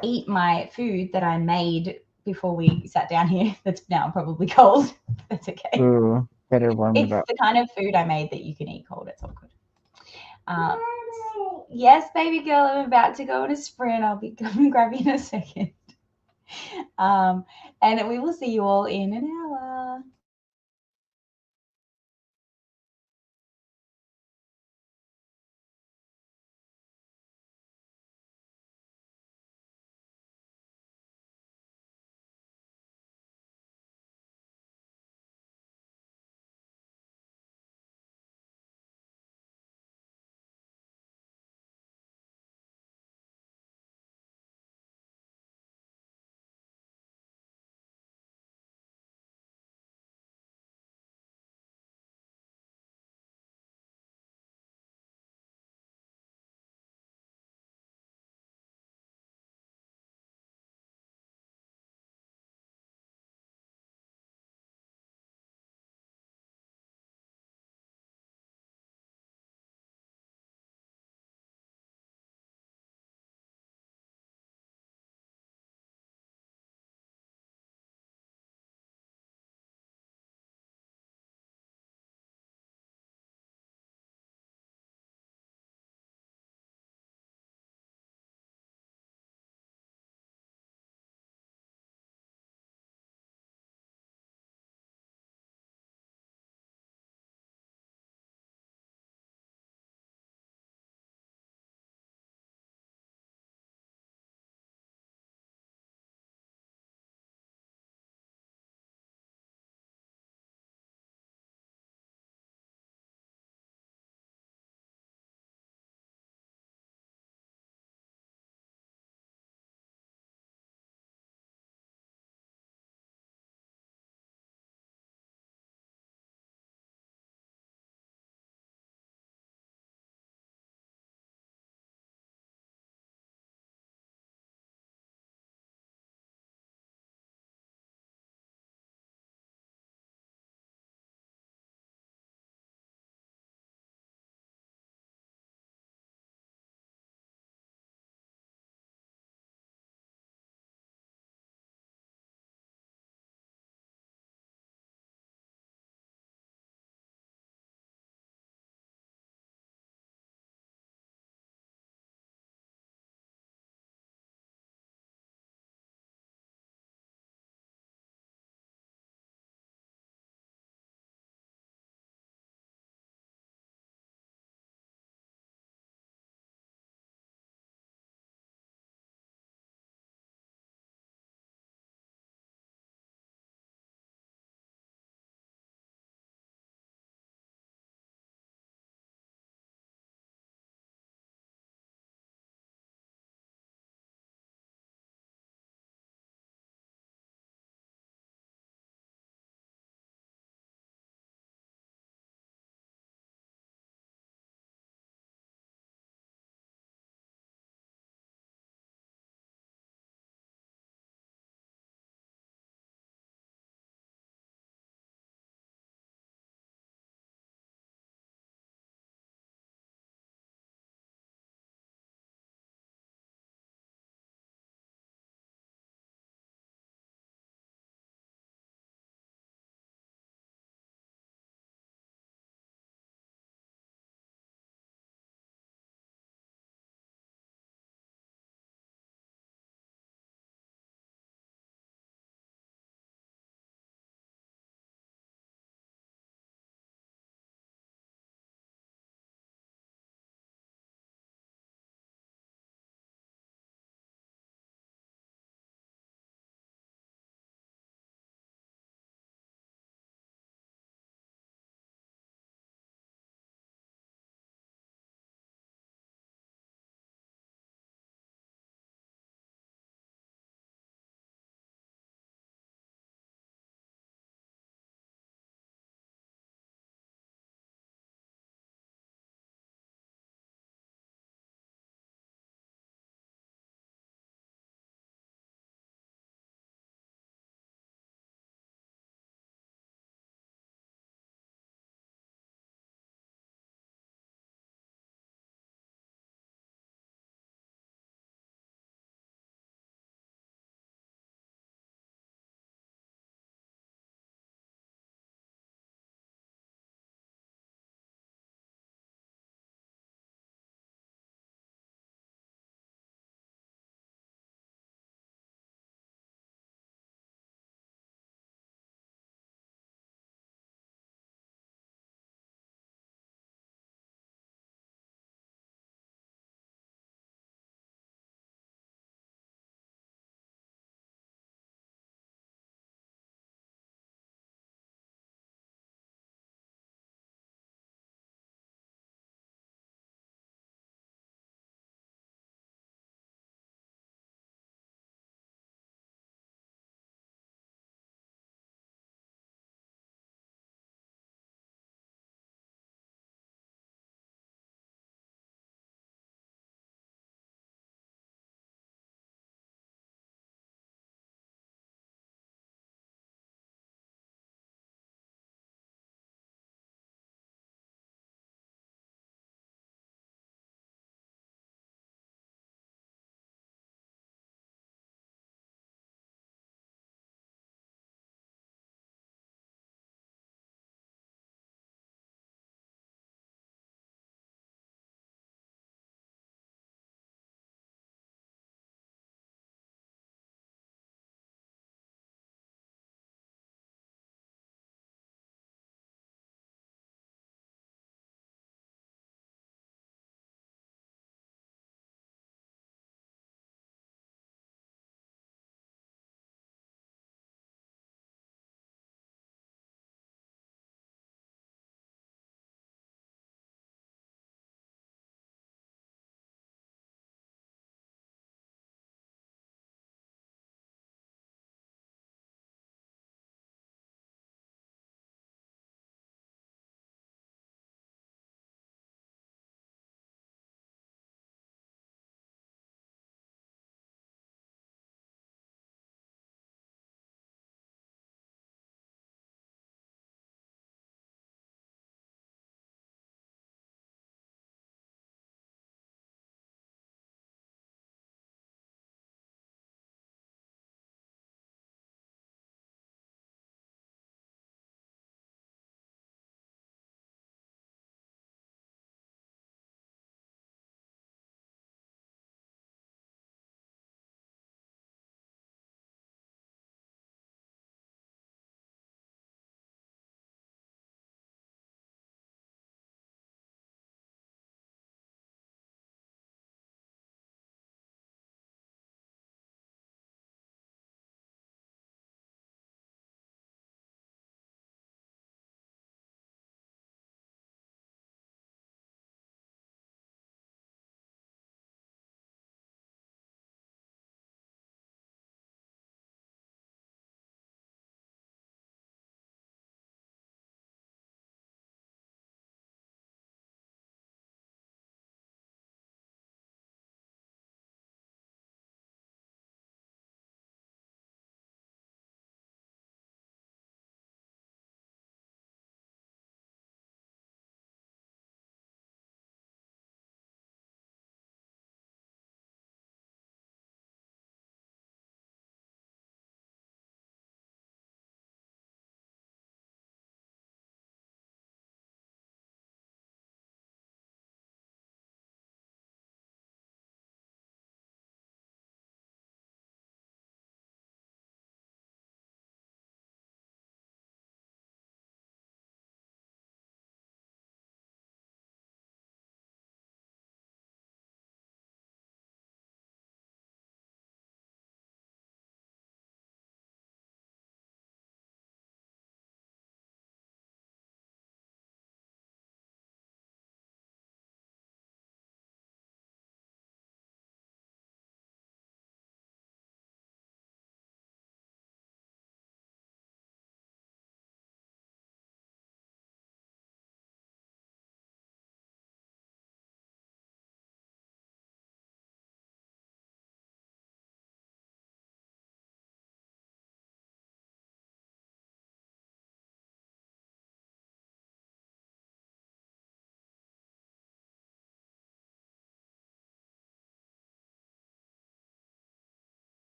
eat my food that I made before we sat down here. That's now probably cold. That's okay. Ooh, better warm it It's up. the kind of food I made that you can eat cold. It's all good. Yes, baby girl, I'm about to go on a sprint. I'll be coming and grab you in a second. And we will see you all in an hour.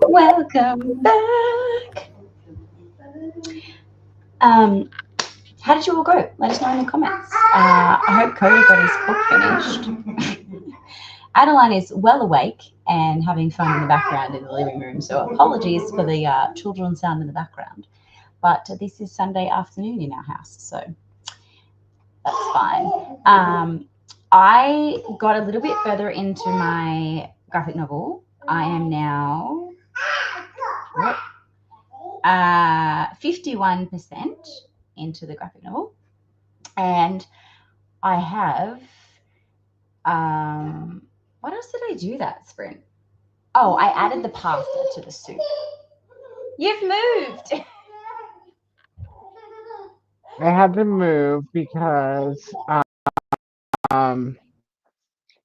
Welcome back. How did you all go? Let us know in the comments. I hope Koda got his book finished. Adeline is well awake and having fun in the background in the living room, so apologies for the children's sound in the background. But this is Sunday afternoon in our house, so that's fine. I got a little bit further into my graphic novel. I am now 51% into the graphic novel, and I have what else did I do that sprint? Oh, I added the pasta to the soup. You've moved. I had to move because I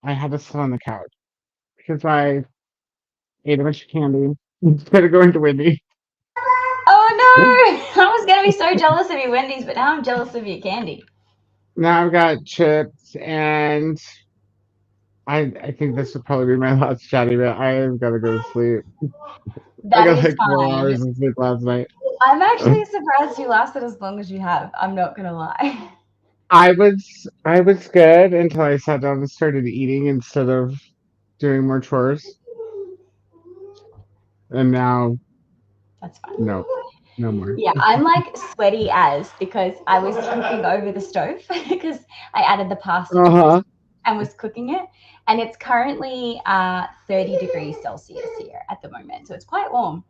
had to sit on the couch because I ate a bunch of candy instead of going to Wendy. Oh no! I was gonna be so jealous of your Wendy's, but now I'm jealous of your candy. Now I've got chips, and I think this would probably be my last chatty bit. I've got to go to sleep. I That got is like 4 hours fine. of sleep last night. I'm actually surprised you lasted as long as you have. I'm not gonna lie. I was good until I sat down and started eating instead of doing more chores. And now, That's fine. nope, no more. Yeah, I'm like sweaty as because I was cooking over the stove because I added the pasta to the Uh-huh. and was cooking it. And it's currently 30 degrees Celsius here at the moment. So it's quite warm.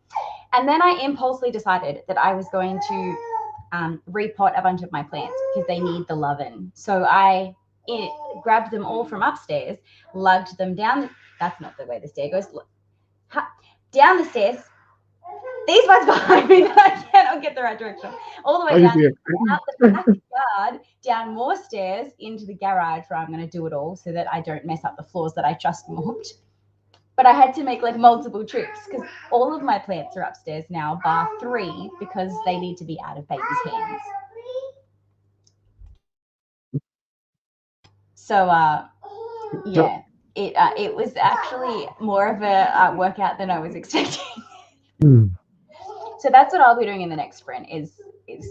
And then I impulsively decided that I was going to repot a bunch of my plants because they need the loving. So grabbed them all from upstairs, lugged them down. That's not the way the stair goes. Down the stairs. These ones behind me that I cannot get the right direction. All the way I can down see it. out the backyard, down more stairs into the garage where I'm going to do it all so that I don't mess up the floors that I just mopped. But I had to make like multiple trips because all of my plants are upstairs now, bar 3, because they need to be out of baby's hands. So, yeah, it was actually more of a workout than I was expecting. So that's what I'll be doing in the next sprint is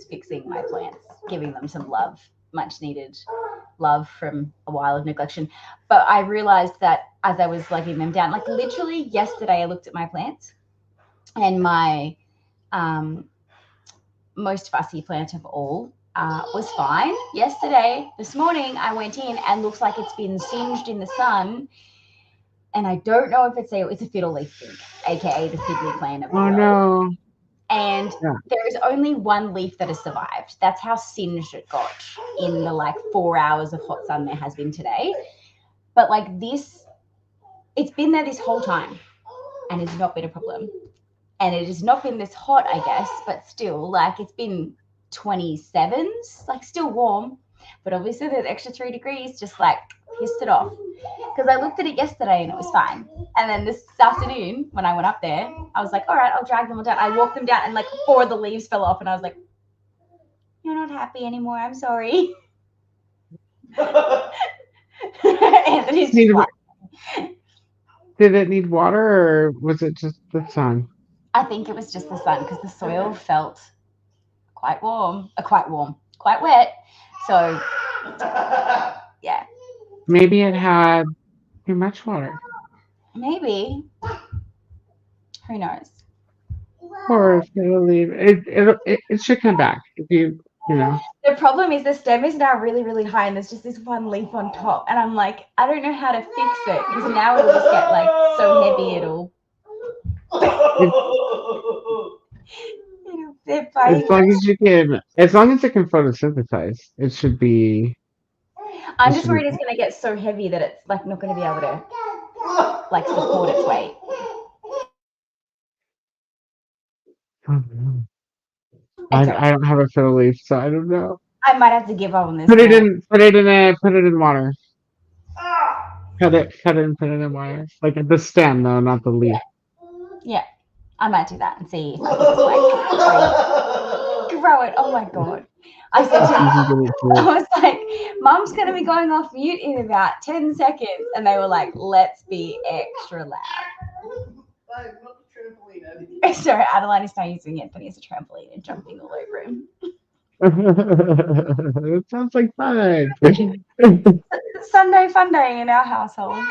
fixing my plants, giving them some love, much needed love from a while of neglection. But I realized that as I was lugging them down, like literally yesterday, I looked at my plants and my most fussy plant of all was fine. This morning, I went in and looks like it's been singed in the sun. And I don't know if it's a fiddle leaf pink, aka the fiddly plant of the Oh world. no. And Yeah. there is only one leaf that has survived. That's how singed it got in the like 4 hours of hot sun there has been today. But like this, it's been there this whole time and it's not been a problem. And it has not been this hot, I guess, but still, like it's been 27s, like still warm. But obviously, there's extra 3 degrees just like pissed it off. Because I looked at it yesterday and it was fine. And then this afternoon, when I went up there, I was like, all right, I'll drag them all down. I walked them down and like 4 of the leaves fell off. And I was like, you're not happy anymore. I'm sorry. Anthony's just like, Did it need water or was it just the sun? I think it was just the sun because the soil felt quite wet. So, yeah. Maybe it had too much water. Maybe. Who knows? Or if it'll leave, it should come back. If you know. The problem is the stem is now really, really high and there's just this one leaf on top. And I'm like, I don't know how to fix it because now it'll just get like so heavy it'll fit by. As long as it can photosynthesize, it should be. I'm just worried it's going to get so heavy that it's like not going to be able to like support its weight. I don't have a fiddle leaf, so I don't know. I might have to give up on this. Put it in water. Cut it and put it in water. Like the stem though, not the leaf. Yeah. I might do that and see if I can just like grow it. Oh my god. I said to him, I was like, Mum's gonna be going off mute in about 10 seconds. And they were like, let's be extra loud. Okay, so Adeline is now using Anthony as a trampoline and jumping all over him. That sounds like fun. Sunday fun day in our household.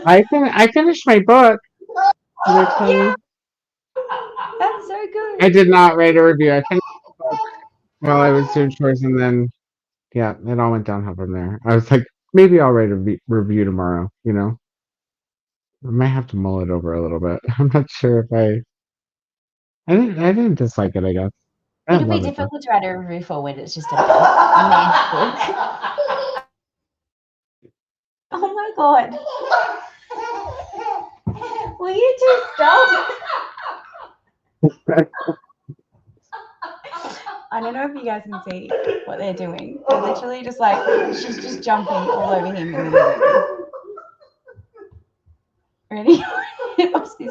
I finished my book. Did I tell you? That's so good. I did not write a review. I finished the book while I was doing chores, and then yeah, it all went downhill from there. I was like, maybe I'll write a review tomorrow. You know, I might have to mull it over a little bit. I'm not sure if I didn't dislike it. I guess I It'll be love it though. difficult to write a review for when it's just a math book. Oh my god. Will you two stop? I don't know if you guys can see what they're doing. They're literally just like, she's just jumping all over him in the movie. Ready?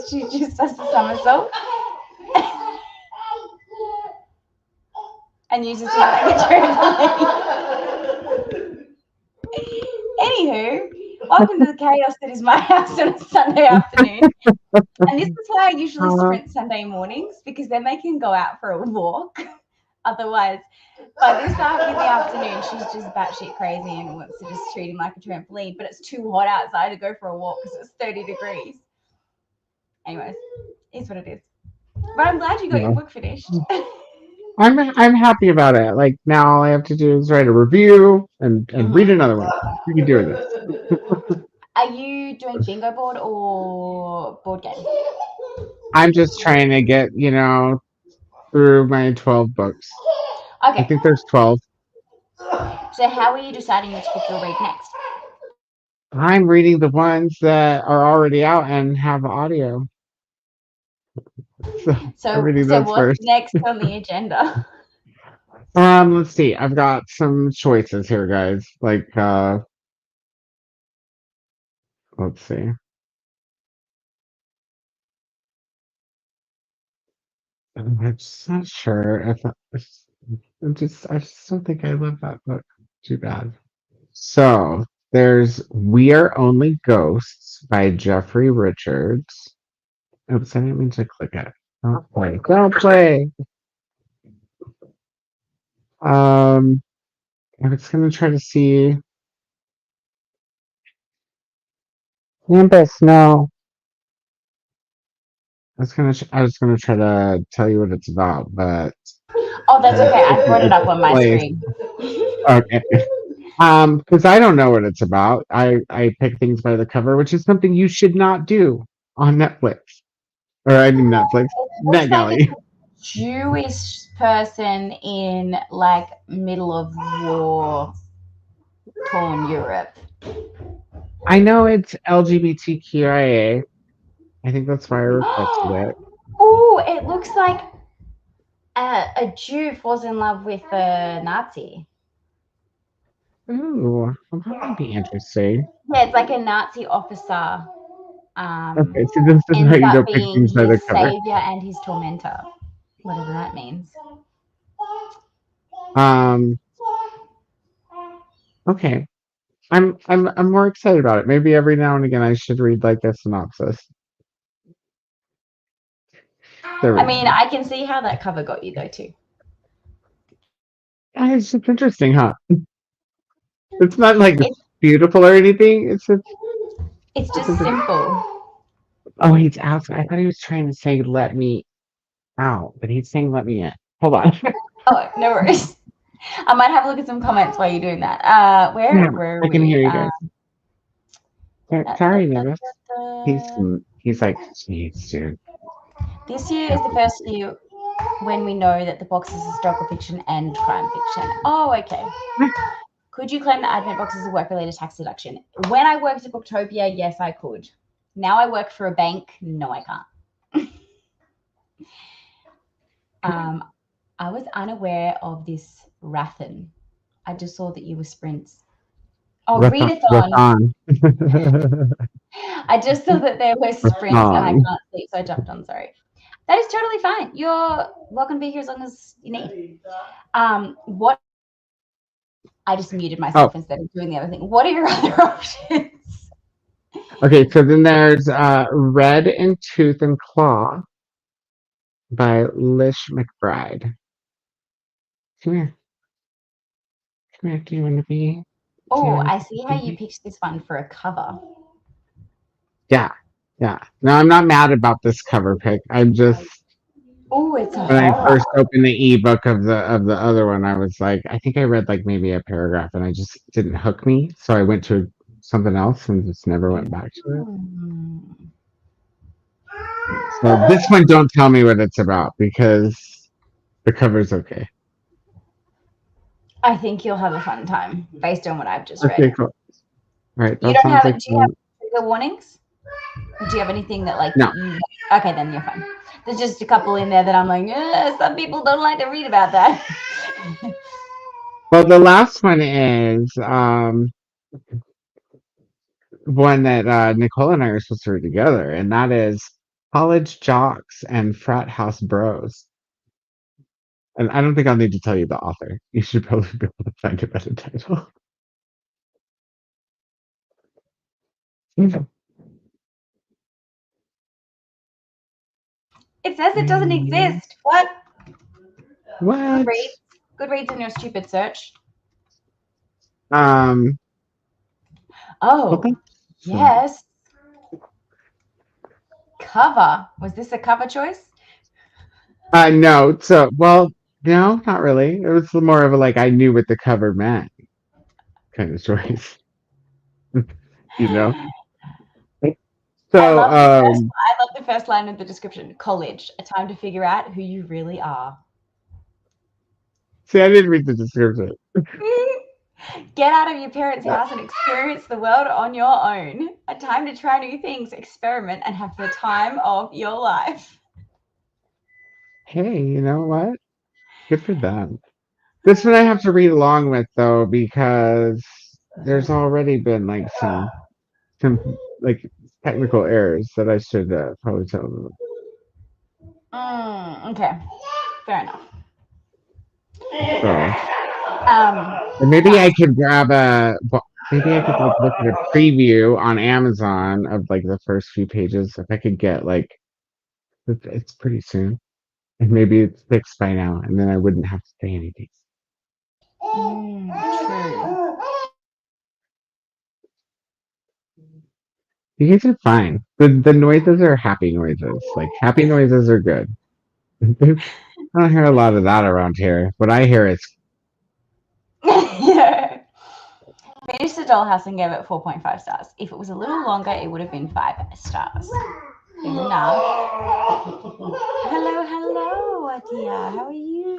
She just does a somersault. And uses it like a trampoline. Anywho, welcome to the chaos that is my house on a Sunday afternoon. And this is why I usually sprint Sunday mornings, because then they can go out for a walk. Otherwise, by this time in the afternoon, she's just batshit crazy and wants to just treat him like a trampoline. But it's too hot outside to go for a walk because it's 30 degrees. Anyways, it's what it is. But I'm glad you got your book finished. I'm happy about it. Like now, all I have to do is write a review and read another one. You can do this. Are you doing bingo board or board game? I'm just trying to get through my 12 books. Okay. I think there's 12. So how are you deciding which book you'll read next? I'm reading the ones that are already out and have audio. So I'm reading those what's first. next on the agenda? Let's see. I've got some choices here, guys. Like, let's see. I'm just not sure if I just don't think I love that book too bad. So there's We Are Only Ghosts by Jeffrey Richards. Oops, I didn't mean to click it. Don't play. Don't play. I was gonna try to see. Campus, no. I was gonna try to tell you what it's about, but Oh, that's okay. I brought it up on my screen. Okay. Because I don't know what it's about. I pick things by the cover, which is something you should not do on Netflix. Or I mean Netflix, NetGalley. Like Jewish person in like middle of war torn Europe. I know it's LGBTQIA. I think that's why I requested it. Oh, it looks like a Jew falls in love with a Nazi. Ooh, well, that might be interesting. Yeah, it's like a Nazi officer. Okay, so this is how Ends you up don't pick being things by the his cover. savior and his tormentor, whatever that means. Okay. I'm more excited about it. Maybe every now and again I should read like a synopsis. I mean, I can see how that cover got you though too. It's just interesting, huh? It's not like beautiful or anything. It's just simple. Oh, he's outside. I thought he was trying to say "let me out," but he's saying "let me in." Hold on. Oh, no worries. I might have a look at some comments while you're doing that. Where were we? I can hear you guys. Sorry, Neva. He's like, jeez, dude. This year is the first year when we know that the box is historical fiction and crime fiction. Oh, okay. Could you claim that Advent box is a work-related tax deduction? When I worked at Booktopia, yes, I could. Now I work for a bank. No, I can't. I was unaware of this Rathan. I just saw that you were sprints. Oh, readathon. I just saw that there were sprints and I can't sleep, so I jumped on. Sorry. That is totally fine. You're welcome to be here as long as you need. What? I just muted myself instead of doing the other thing. What are your other options? Okay, so then there's Red in Tooth and Claw by Lish McBride. Come here. Come here. Do you want to be? Do you Oh, want I to see how you be? picked this one for a cover. Yeah. Yeah. No, I'm not mad about this cover pick. I'm just Oh, it's a when I horror. first opened the ebook of the other one, I was like, I think I read like maybe a paragraph and I just didn't hook me. So I went to something else and just never went back to it. Hmm. So this one, don't tell me what it's about because the cover's okay. I think you'll have a fun time based on what I've just Okay, read. cool. All right, You that don't sounds have like it. Do you have fun. trigger warnings? Do you have anything that like No. you? Okay, then you're fine. There's just a couple in there that I'm like, some people don't like to read about that. Well, the last one is one that Nicole and I are supposed to read together, and that is College Jocks and Frat House Bros. And I don't think I'll need to tell you the author. You should probably be able to find it by the title. It says it doesn't exist. What? What? Goodreads in your stupid search. Well, Oh, yes. Cover. Was this a cover choice? no. So, well, no, not really. It was more of a like I knew what the cover meant kind of choice. You know. So, I love the first line of the description. College, a time to figure out who you really are. see, I didn't read the description. Get out of your parents' house and experience the world on your own. A time to try new things, experiment, and have the time of your life. Hey, you know what? Good for them. This one I have to read along with though because there's already been like some like technical errors that I should probably tell them. Okay, fair enough. So, Um, or maybe I could grab maybe I could like look at a preview on Amazon of like the first few pages if I could get like it's pretty soon and maybe it's fixed by now and then I wouldn't have to say anything. true. You guys are fine. The noises are happy noises. Like happy noises are good. I don't hear a lot of that around here. What I hear is Finished the dollhouse and gave it 4.5 stars. If it was a little longer, it would have been 5 stars. Fair enough. Hello, Ahtiya. How are you?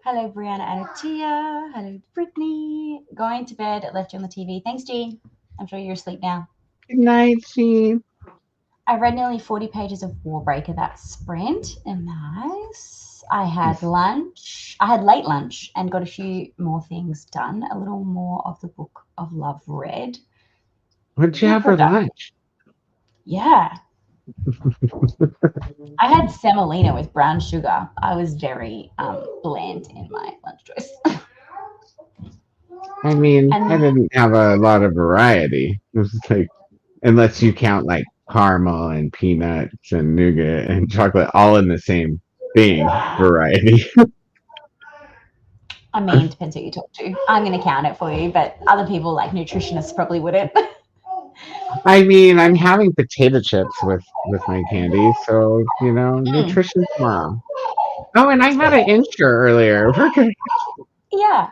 Hello, Brianna and Ahtiya. Hello, Brittany. Going to bed. Left you on the TV. Thanks, Jean. I'm sure you're asleep now. good night, Jean. I read nearly 40 pages of Warbreaker that sprint. And nice. I had lunch. I had late lunch and got a few more things done. A little more of the Book of Love read. What did you have for lunch? Yeah. I had semolina with brown sugar. I was very bland in my lunch choice. I mean, And- I didn't have a lot of variety. It was just like, unless you count like caramel and peanuts and nougat and chocolate all in the same thing, variety. I mean, depends who you talk to. I'm going to count it for you, but other people like nutritionists probably wouldn't. I mean, I'm having potato chips with my candy, so you know, nutrition tomorrow. Oh, and I had an insure earlier. We're good. Yeah.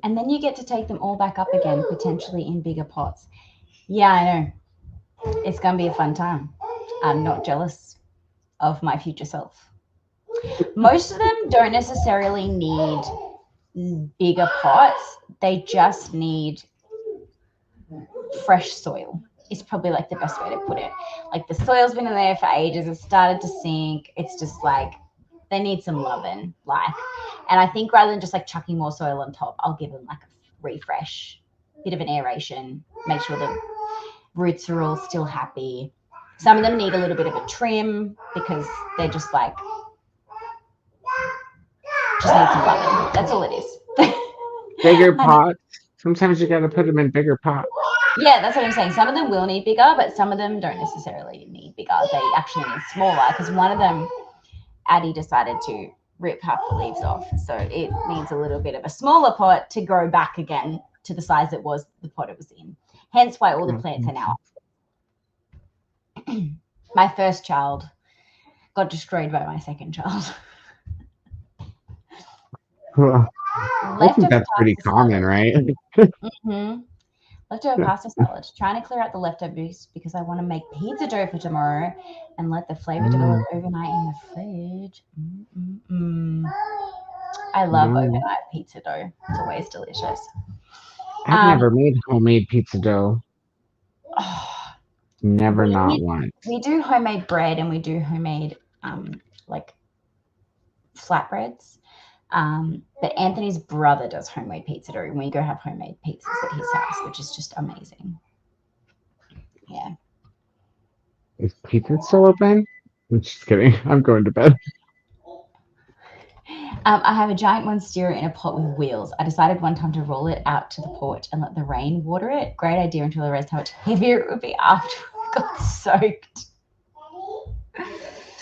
And then you get to take them all back up again, potentially in bigger pots. Yeah, I know. It's going to be a fun time. I'm not jealous of my future self. Most of them don't necessarily need bigger pots. They just need fresh soil. Is probably like the best way to put it. Like the soil's been in there for ages. It's started to sink. It's just like they need some loving. And I think rather than just like chucking more soil on top, I'll give them like a refresh, bit of an aeration, make sure the roots are all still happy. Some of them need a little bit of a trim because they're just like need some loving. That's all it is. Bigger pots Sometimes you got to put them in bigger pots. Yeah, that's what I'm saying. Some of them will need bigger, but some of them don't necessarily need bigger. They actually need smaller because one of them, Addie decided to rip half the leaves off. So it needs a little bit of a smaller pot to grow back again to the size it was, the pot it was in. Hence why all the plants are now. My first child got destroyed by my second child. Well, I think that's pretty common, right? Leftover pasta salad. Trying to clear out the leftovers because I want to make pizza dough for tomorrow and let the flavor develop overnight in the fridge. I love overnight pizza dough. It's always delicious. I've never made homemade pizza dough. Never, not once. We do homemade bread and we do homemade like flatbreads. But Anthony's brother does homemade pizza dough, and we go have homemade pizzas at his house, which is just amazing. Yeah. Is pizza still open? I'm just kidding. I'm going to bed. I have a giant monstera in a pot with wheels. I decided one time to roll it out to the porch and let the rain water it. Great idea until I realized how much heavier it would be after it got soaked.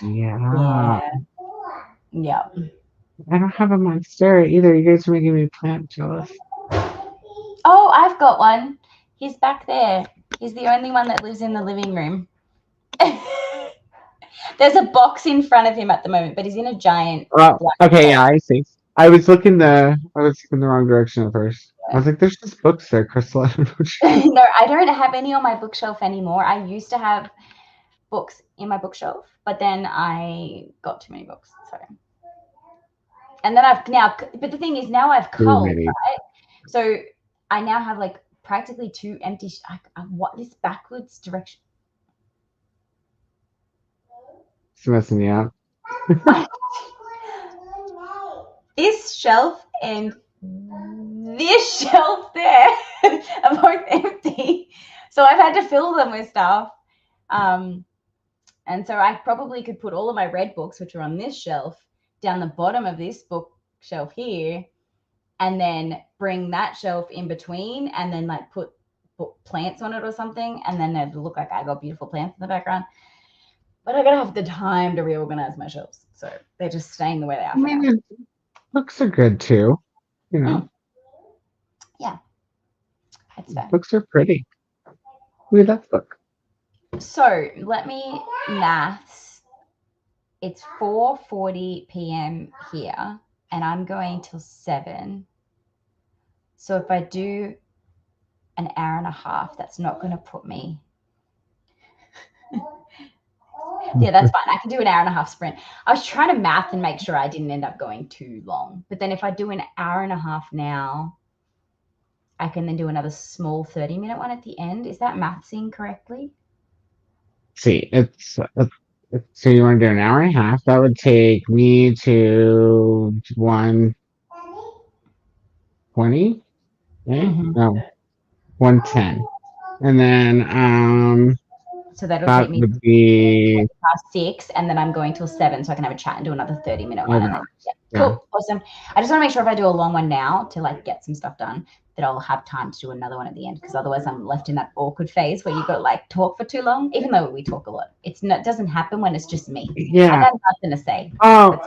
Yeah. Yeah. I don't have a monstera either. You guys are making me plant jealous. Oh, I've got one. He's back there. He's the only one that lives in the living room. There's a box in front of him at the moment, but he's in a giant. Okay, yeah, I see. I was looking the wrong direction at first. I was like, "There's just books there, Krystal." No, I don't have any on my bookshelf anymore. I used to have books in my bookshelf, but then I got too many books. So, and then but the thing is, now I've culled, right? So I now have like practically two empty. What this backwards direction? It's messing me up. This shelf and this shelf there are both empty. So I've had to fill them with stuff. And so I probably could put all of my red books, which are on this shelf, down the bottom of this bookshelf here, and then bring that shelf in between and then like put plants on it or something. And then it'd look like I got beautiful plants in the background. But I gotta have the time to reorganize my shelves. So they're just staying the way they are for now. Books are good too. You know. Yeah. That's fair. Books are pretty. Look at that book. So let me maths. It's 4:40 p.m. here, and I'm going till 7. So if I do an hour and a half, that's not going to put me. Yeah, that's fine. I can do an hour and a half sprint. I was trying to math and make sure I didn't end up going too long. But then if I do an hour and a half now, I can then do another small 30-minute one at the end. Is that mathsing correctly? See, it's so you want to do an hour and a half? That would take me to 1:20. No, 1:10, and then so that'll that take me would be past 6, and then I'm going till 7, so I can have a chat and do another 30-minute one. Okay. Cool, awesome. I just want to make sure if I do a long one now to like get some stuff done, that I'll have time to do another one at the end, because otherwise I'm left in that awkward phase where you got to like talk for too long, even though we talk a lot. It doesn't happen when it's just me. Yeah. I got nothing to say. Oh,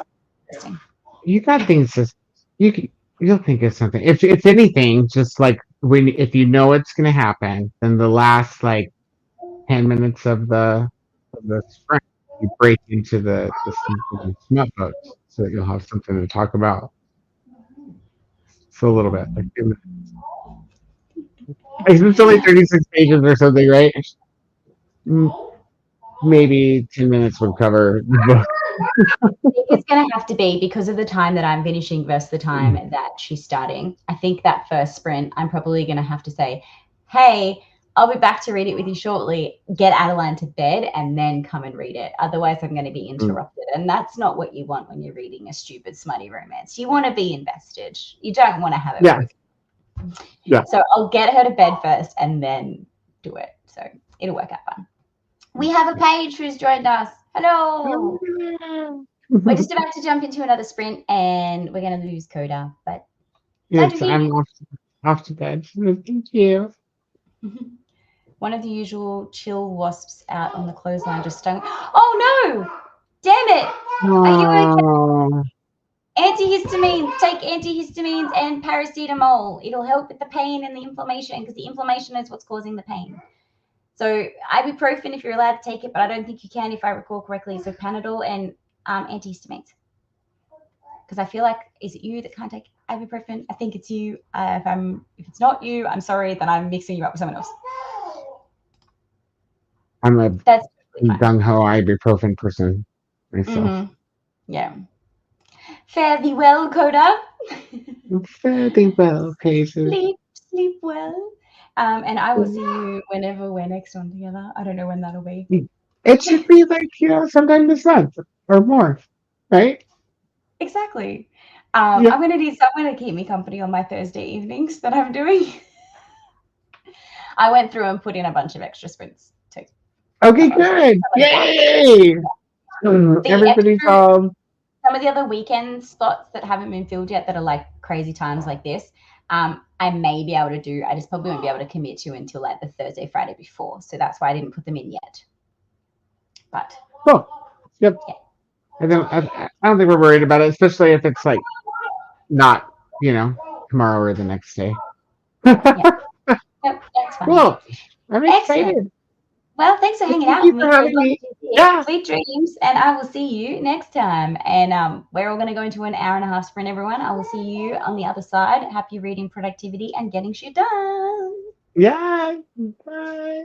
you got things to you'll think of something. If anything, just like if you know it's gonna happen, then the last like 10 minutes of the sprint, you break into the smut votes so that you'll have something to talk about. So a little bit, like 2 minutes. It's only 36 pages or something, right? Maybe 10 minutes would cover the book. It's going to have to be because of the time that I'm finishing versus the time that she's starting. I think that first sprint, I'm probably going to have to say, hey, I'll be back to read it with you shortly. Get Adeline to bed and then come and read it. Otherwise, I'm going to be interrupted. And that's not what you want when you're reading a stupid, smutty romance. You want to be invested. You don't want to have it. Yeah. So I'll get her to bed first and then do it. So it'll work out fine. We have a page who's joined us. Hello. We're just about to jump into another sprint and we're going to lose Koda. But yes, I'm off. off to bed. Thank you. One of the usual chill wasps out on the clothesline just stung. Oh no! Damn it! Are you okay? Oh, Antihistamines. Take antihistamines and paracetamol. It'll help with the pain and the inflammation because the inflammation is what's causing the pain. So ibuprofen if you're allowed to take it, but I don't think you can if I recall correctly. So Panadol and antihistamines. Because I feel like, is it you that can't take ibuprofen? I think it's you. If it's not you, I'm sorry. Then I'm mixing you up with someone else. I'm a That's totally fine. gung ho ibuprofen person myself. Mm-hmm. Yeah. Fare thee well, Koda. Fairly well, Pages. Sleep well. And I will see you whenever we're next on together. I don't know when that'll be. It should be like, sometime this month or more, right? Exactly. Yeah. I'm gonna need someone to keep me company on my Thursday evenings that I'm doing. I went through and put in a bunch of extra sprints too. Okay, good. Yay! Everybody's Some of the other weekend spots that haven't been filled yet that are like crazy times like this, I may be able to do. I just probably won't be able to commit to until like the Thursday, Friday before. So that's why I didn't put them in yet. But cool. Yep. yeah. I don't think we're worried about it, especially if it's like not, tomorrow or the next day. Yep, that's fine. Cool. I'm Excellent. excited. Well, thanks for hanging Thank out you with for me. having me. Yeah. Sweet dreams, and I will see you next time. And we're all going to go into an hour and a half sprint, everyone. I will see you on the other side. Happy reading, productivity, and getting shit done. Yeah. Bye.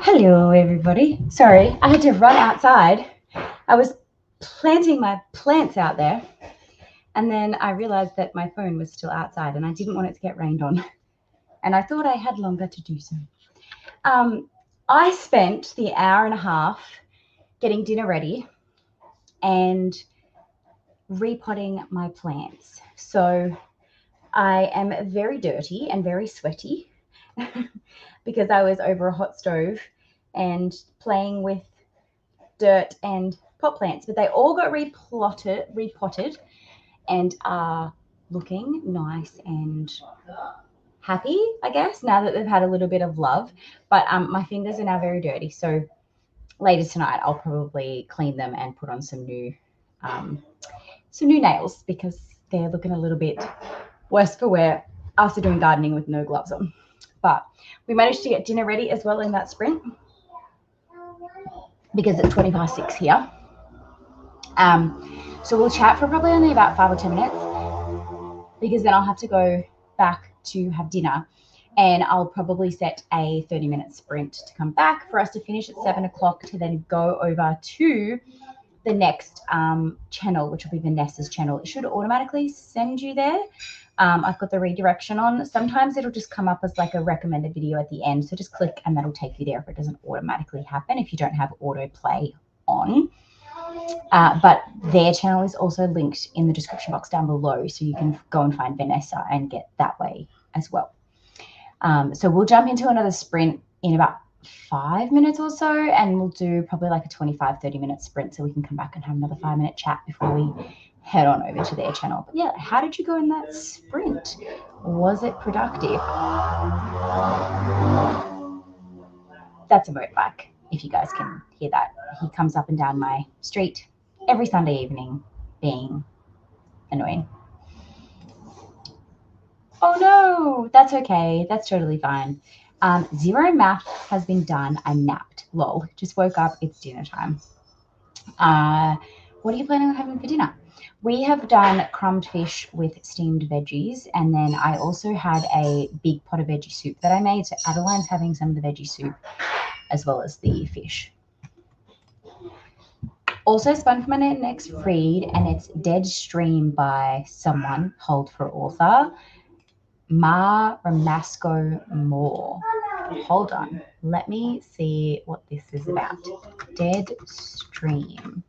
Hello, everybody. Sorry, I had to run outside. I was planting my plants out there, and then I realized that my phone was still outside, and I didn't want it to get rained on, and I thought I had longer to do so. I spent the hour and a half getting dinner ready and repotting my plants. So I am very dirty and very sweaty because I was over a hot stove and playing with dirt and pot plants, but they all got repotted and are looking nice and happy, I guess, now that they've had a little bit of love. But my fingers are now very dirty, so later tonight I'll probably clean them and put on some new nails because they're looking a little bit worse for wear after doing gardening with no gloves on. But we managed to get dinner ready as well in that sprint because it's 20 past 6 here. So we'll chat for probably only about 5 or 10 minutes because then I'll have to go back to have dinner, and I'll probably set a 30-minute sprint to come back for us to finish at 7 o'clock to then go over to the next channel, which will be Vanessa's channel. It should automatically send you there. I've got the redirection on. Sometimes it'll just come up as like a recommended video at the end, so just click and that'll take you there if it doesn't automatically happen if you don't have autoplay on. But their channel is also linked in the description box down below, so you can go and find Vanessa and get that way as well. So we'll jump into another sprint in about 5 minutes or so, and we'll do probably like a 25-30-minute sprint so we can come back and have another 5-minute chat before we head on over to their channel. But yeah, how did you go in that sprint? Was it productive? That's a motorbike, if you guys can hear that. He comes up and down my street every Sunday evening being annoying. Oh no, that's okay. That's totally fine. Zero math has been done. I napped. Lol. Just woke up. It's dinner time. What are you planning on having for dinner? We have done crumbed fish with steamed veggies, and then I also had a big pot of veggie soup that I made. So Adeline's having some of the veggie soup as well as the fish. Also spun for my next read, and it's Dead Stream by someone, hold for author, Ma Ramasco Moore. Hold on, let me see what this is about. Dead Stream.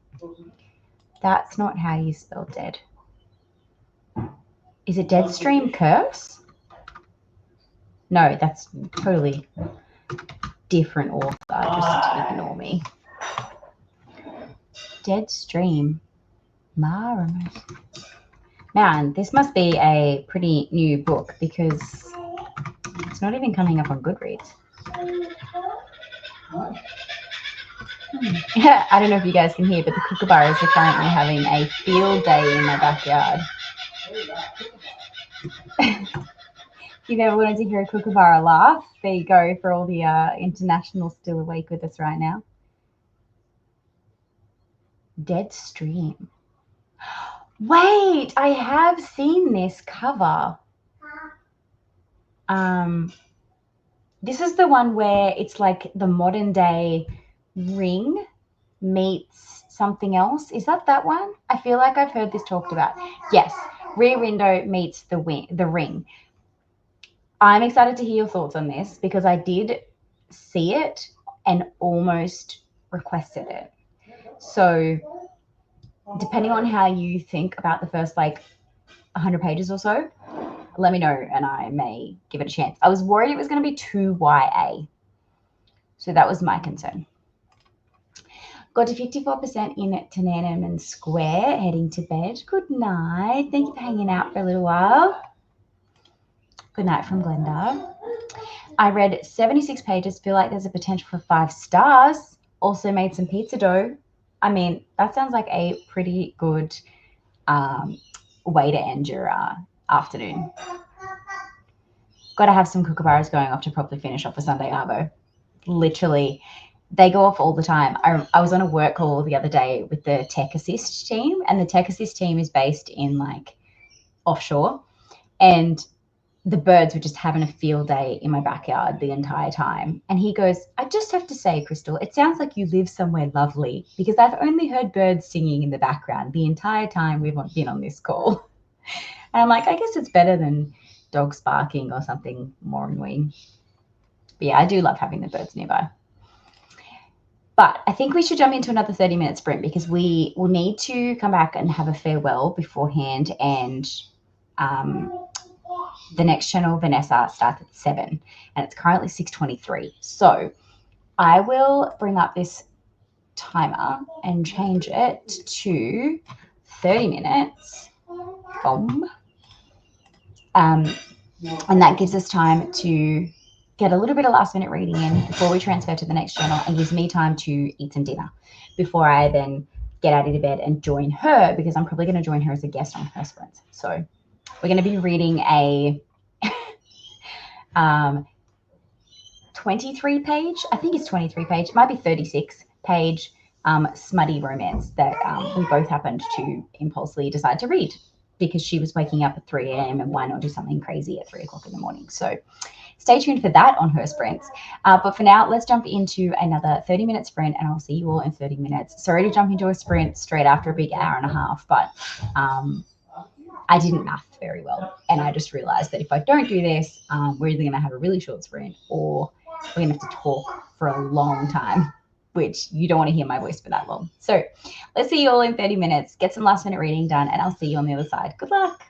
That's not how you spell dead. Is it Dead Stream Curse? No, that's totally different author. Just ignore me. Dead Stream. Man, this must be a pretty new book because it's not even coming up on Goodreads. I don't know if you guys can hear, but the kookaburras are currently having a field day in my backyard. If you've ever wanted to hear a kookaburra laugh, there you go for all the internationals still awake with us right now. Dead Stream. Wait, I have seen this cover. This is the one where it's like the modern day Ring meets something else. Is that one? I feel like I've heard this talked about. Yes, Rear Window meets the Ring. I'm excited to hear your thoughts on this because I did see it and almost requested it. So depending on how you think about the first like 100 pages or so, let me know and I may give it a chance. I was worried it was going to be too YA. So that was my concern. Got to 54% in Tiananmen Square, heading to bed. Good night. Thank you for hanging out for a little while. Good night from Glenda. I read 76 pages, feel like there's a potential for 5 stars. Also made some pizza dough. I mean, that sounds like a pretty good way to end your afternoon. Got to have some kookaburras going off to properly finish off a Sunday arvo. Literally, they go off all the time. I was on a work call the other day with the Tech Assist team, and the Tech Assist team is based in like offshore. And the birds were just having a field day in my backyard the entire time. And he goes, I just have to say, Krystal, it sounds like you live somewhere lovely because I've only heard birds singing in the background the entire time we've been on this call. And I'm like, I guess it's better than dogs barking or something more annoying. But yeah, I do love having the birds nearby. But I think we should jump into another 30-minute sprint because we will need to come back and have a farewell beforehand. And the next channel, Vanessa, starts at 7 and it's currently 6:23. So I will bring up this timer and change it to 30 minutes. And that gives us time to get a little bit of last minute reading in before we transfer to the next channel, and gives me time to eat some dinner before I then get out of bed and join her, because I'm probably going to join her as a guest on her sprints. So we're going to be reading a 23 page, I think it's 23 page, it might be 36 page smutty romance that we both happened to impulsively decide to read because she was waking up at 3 a.m. and why not do something crazy at 3 o'clock in the morning. So stay tuned for that on her sprints. But for now, let's jump into another 30-minute sprint, and I'll see you all in 30 minutes. Sorry to jump into a sprint straight after a big hour and a half, but I didn't math very well. And I just realized that if I don't do this, we're either going to have a really short sprint or we're going to have to talk for a long time, which you don't want to hear my voice for that long. So let's see you all in 30 minutes, get some last minute reading done, and I'll see you on the other side. Good luck.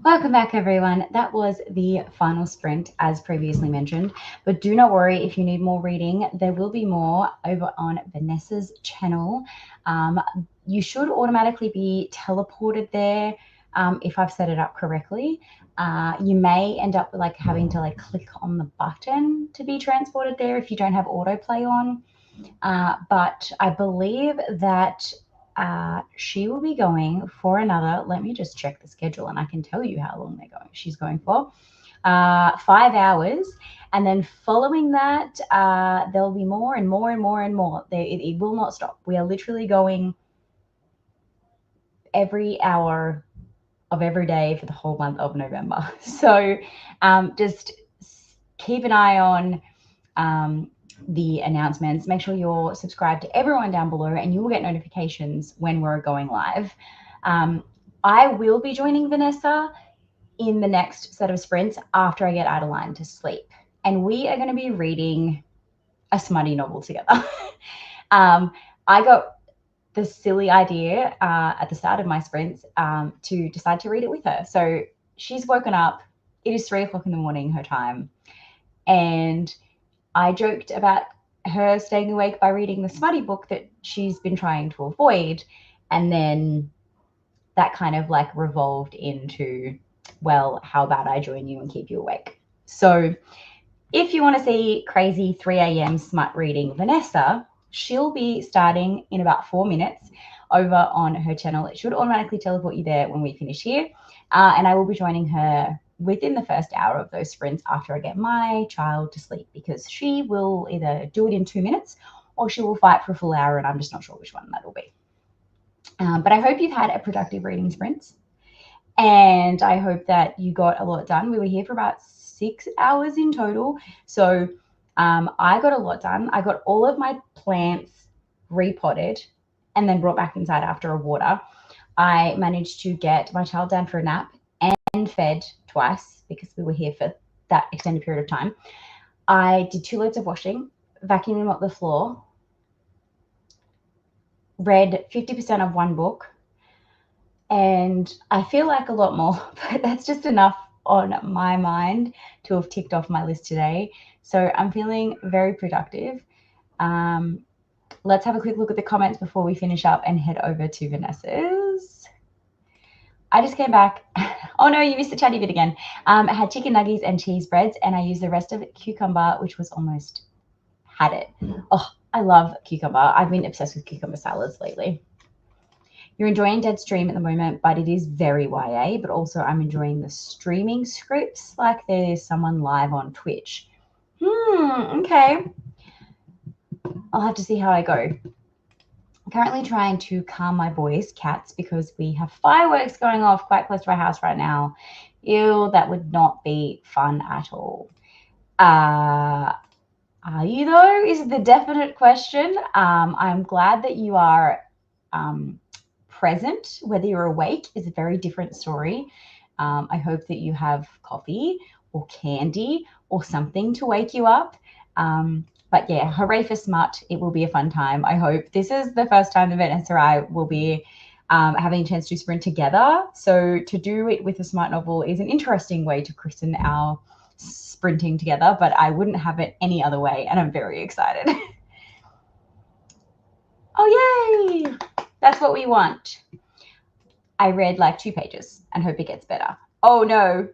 Welcome back, everyone. That was the final sprint, as previously mentioned. But do not worry if you need more reading. There will be more over on Vanessa's channel. You should automatically be teleported there if I've set it up correctly. You may end up like having to like click on the button to be transported there if you don't have autoplay on. But I believe that she will be going for another, let me just check the schedule and I can tell you how long she's going for. 5 hours. And then following that, there'll be more and more and more and more. It will not stop. We are literally going every hour of every day for the whole month of November. So just keep an eye on the announcements. Make sure you're subscribed to everyone down below and you will get notifications when we're going live. I will be joining Vanessa in the next set of sprints after I get Adeline to sleep. And we are going to be reading a smutty novel together. I got the silly idea at the start of my sprints to decide to read it with her. So she's woken up. It is 3 o'clock in the morning, her time. And I joked about her staying awake by reading the smutty book that she's been trying to avoid. And then that kind of like revolved into, well, how about I join you and keep you awake? So if you want to see crazy 3 a.m. smut reading Vanessa, she'll be starting in about 4 minutes over on her channel. It should automatically teleport you there when we finish here. And I will be joining her within the first hour of those sprints after I get my child to sleep, because she will either do it in 2 minutes or she will fight for a full hour, and I'm just not sure which one that will be. But I hope you've had a productive reading sprint, and I hope that you got a lot done. We were here for about 6 hours in total. So I got a lot done. I got all of my plants repotted and then brought back inside after a water. I managed to get my child down for a nap and fed twice because we were here for that extended period of time. I did 2 loads of washing, vacuuming up the floor, read 50% of one book, and I feel like a lot more, but that's just enough on my mind to have ticked off my list today. So I'm feeling very productive. Let's have a quick look at the comments before we finish up and head over to Vanessa's. I just came back. Oh no, you missed the chatty bit again. I had chicken nuggets and cheese breads, and I used the rest of it cucumber, which was almost had it. Oh, I love cucumber. I've been obsessed with cucumber salads lately. You're enjoying Dead Stream at the moment, but it is very YA, but also I'm enjoying the streaming scripts like there's someone live on Twitch. Okay. I'll have to see how I go. I'm currently trying to calm my boys' cats because we have fireworks going off quite close to our house right now. Ew, that would not be fun at all. Are you though? Is the definite question. I'm glad that you are present. Whether you're awake is a very different story. I hope that you have coffee or candy or something to wake you up. But yeah, hooray for smut. It will be a fun time. I hope this is the first time that Vanessa and I will be having a chance to sprint together. So to do it with a smut novel is an interesting way to christen our sprinting together, but I wouldn't have it any other way, and I'm very excited. Oh, yay! That's what we want. I read like 2 pages and hope it gets better. Oh no.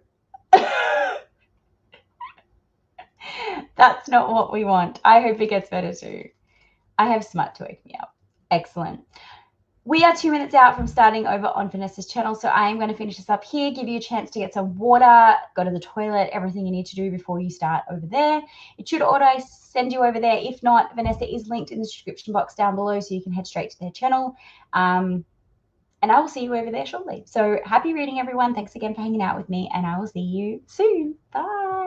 That's not what we want. I hope it gets better too. I have smut to wake me up. Excellent. We are 2 minutes out from starting over on Vanessa's channel, so I am going to finish this up here, give you a chance to get some water, go to the toilet, everything you need to do before you start over there. It should auto send you over there. If not, Vanessa is linked in the description box down below, so you can head straight to their channel. And I will see you over there shortly. So happy reading, everyone. Thanks again for hanging out with me, and I will see you soon. Bye.